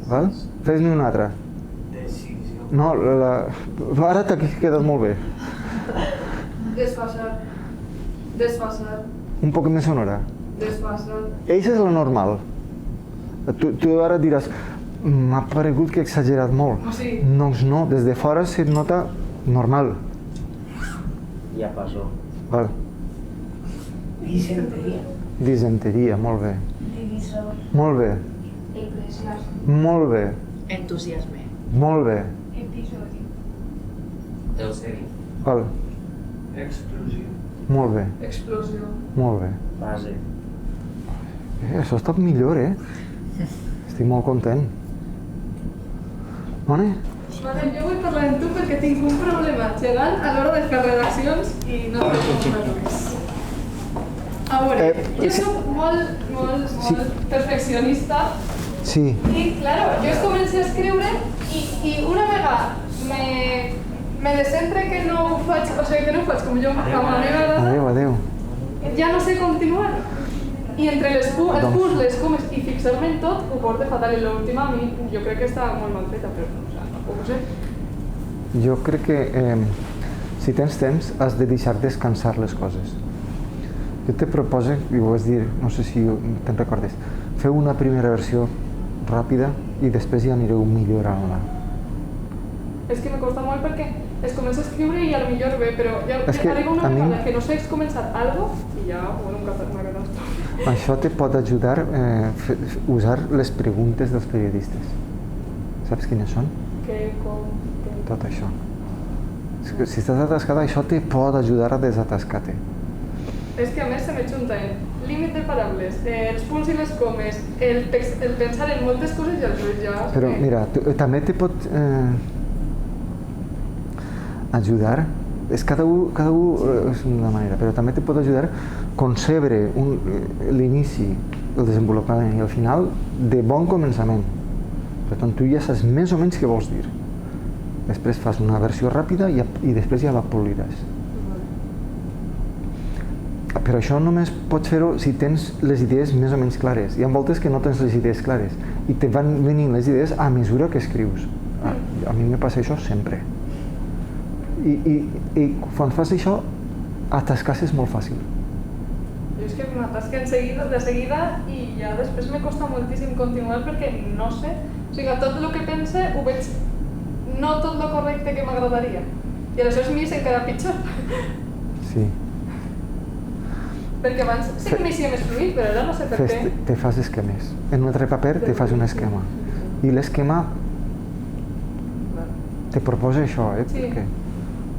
Val? Fes-ne una altra. Decisió. No, ara t'ha quedat molt bé. Desfasar. Desfasar. Un poc més sonora. Desfasar. Eixa és la normal. Tu ara diràs, m'ha paregut que he exagerat molt. O sí. Doncs no, des de fora se nota normal. Ja passó. Val. Disenteria. Disenteria, molt bé. Divisor. Molt bé. Eclesiàstic. Molt bé. Entusiasme. Molt bé. Episodi. Eusebi. Val. Explosió. Molt bé. Explosió. Molt bé. Base. Això ha estat millor, eh? Estic molt content. Mone? Vale, jo vull parlar amb tu perquè tinc un problema gegant a l'hora de fer redaccions i no sé com fer res. A veure, jo soc molt perfeccionista Sí. i, claro, jo es començo a escriure i una vegada me descentre que no ho faig, o sigui, que no ho faig com jo, com a mi m'agrada, Adéu, adéu. ja no sé continuar. I entre els puzzles, com i fixar-me en tot, ho porto fatal. I l'última, a mi, jo crec que està molt mal feta, però o sigui, tampoc ho sé. Jo crec que si tens temps has de deixar descansar les coses. Jo te proposo, i ho vas dir, no sé si te'n recordes, feu una primera versió ràpida i després ja anireu millorant-la. És que me costa molt perquè es comença a escriure i potser bé, però ja És que arriba una a mi- vegada que no sé començar algo i ja, bueno, una catàstrofe. Això te pot ajudar a usar les preguntes dels periodistes. Saps quines són? Que com... Que... Tot això. És que si estàs atascada, això te pot ajudar a desatascar-te. És que a més se me junten límit de paraules, els punts i les comes, el pensar en moltes coses i aleshores ja... Però mira, també te pot ajudar, cada un és una manera, però també te pot ajudar a concebre l'inici, el desenvolupament i el final de bon començament. Per tant, tu ja saps més o menys què vols dir. Després fas una versió ràpida i després ja la poliràs. Però això només pots fer-ho si tens les idees més o menys clares. Hi ha voltes que no tens les idees clares i te van venint les idees a mesura que escrius. A mi me passa això sempre. I quan fas això, atascar-se és molt fàcil. Jo és que m'atasca de seguida i ja després me costa moltíssim continuar perquè no sé, o sigui, tot el que pense ho veig no tot lo correcte que m'agradaria. I aleshores m'hi encara pitjor. Sí. Perquè abans sí que m'hi més fluid, però ara no sé per què. Te fas esquemes. En un altre paper te fas un esquema. I l'esquema te proposa això, Sí. Perquè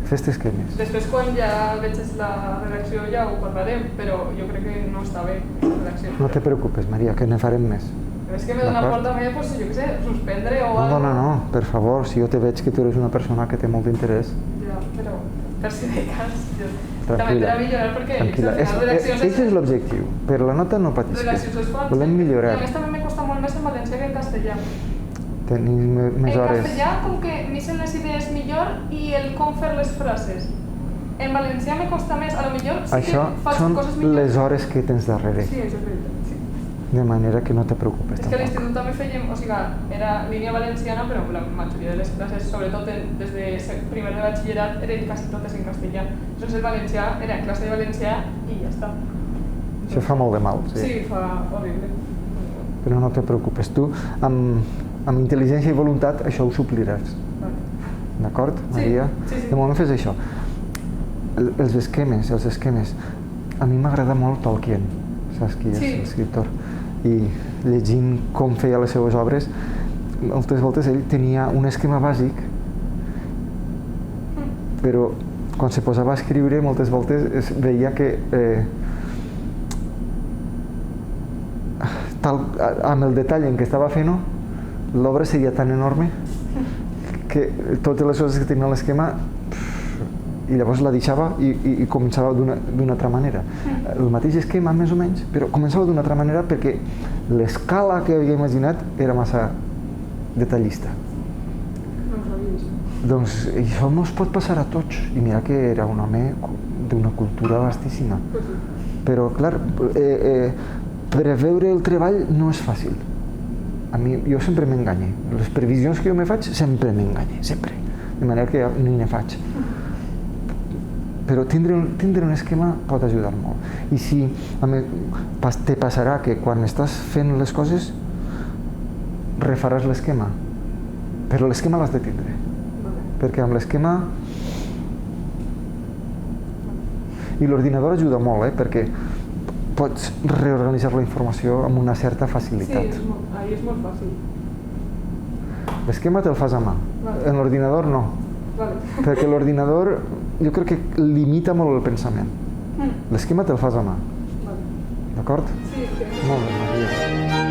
fes-te esquemes. Després quan ja veig la redacció ja ho parlarem, però jo crec que no està bé la redacció. No te preocupes, Maria, que ne farem més. Però és que me dona por també, pues, jo què sé, suspendre o No, algo. no, per favor, si jo te veig que tu eres una persona que té molt d'interès, Ja. però per si de cas, jo també Tranquil·la, per a millorar perquè tranquil·la. al final redaccions Aquest és l'objectiu. Per la nota no patisques. redaccions es fan. Volem millorar. I a més també me costa molt més en valencià que en castellà. Tenim més En hores. castellà com que m'hissen les idees millor i el com fer les frases. En valencià me costa més, a lo millor sí Això que faig són coses millor. les hores que tens darrere. Sí, això és veritat, sí. De manera que no te preocupes És que a tampoc. l'institut també fèiem, o sigui, era línia valenciana, però la majoria de les classes, sobretot des de primer de batxillerat, eren quasi totes en castellà. Llavors el valencià era classe de valencià i ja està. Això fa molt de mal, sí. Sí, fa horrible. Però no te preocupes. Tu, amb intel·ligència i voluntat, això ho supliràs. Vale. D'acord, Sí, Maria? sí, sí. De moment fes això. Els esquemes. A mi m'agrada molt Tolkien, saps qui és Sí. l'escriptor? I llegint com feia les seues obres, moltes voltes ell tenia un esquema bàsic, però quan se posava a escriure moltes voltes es veia que amb el detall en què estava fent-ho, l'obra seria tan enorme que totes les coses que tenia a l'esquema i llavors la deixava i començava d'una altra manera. El mateix esquema, més o menys, però començava d'una altra manera perquè l'escala que havia imaginat era massa detallista. No ho sabia, això. Doncs això no es pot passar a tots. I mira que era un home d'una cultura vastíssima. Pues sí. Però, clar, preveure el treball no és fàcil. Jo sempre m'enganye. Les previsions que jo me faig sempre m'enganye, sempre. De manera que ni ne faig. Però tindre un esquema pot ajudar molt. I si te passarà que quan estàs fent les coses refaràs l'esquema, però l'esquema l'has de tindre. Perquè amb l'esquema... I l'ordinador ajuda molt, perquè pots reorganitzar la informació amb una certa facilitat. Sí, ahí és molt fàcil. L'esquema te'l fas a mà, en l'ordinador no. Vale. Perquè l'ordinador jo crec que limita molt el pensament. L'esquema te'l fas a mà. Vale. D'acord? Sí, sí. Molt bé, Maria.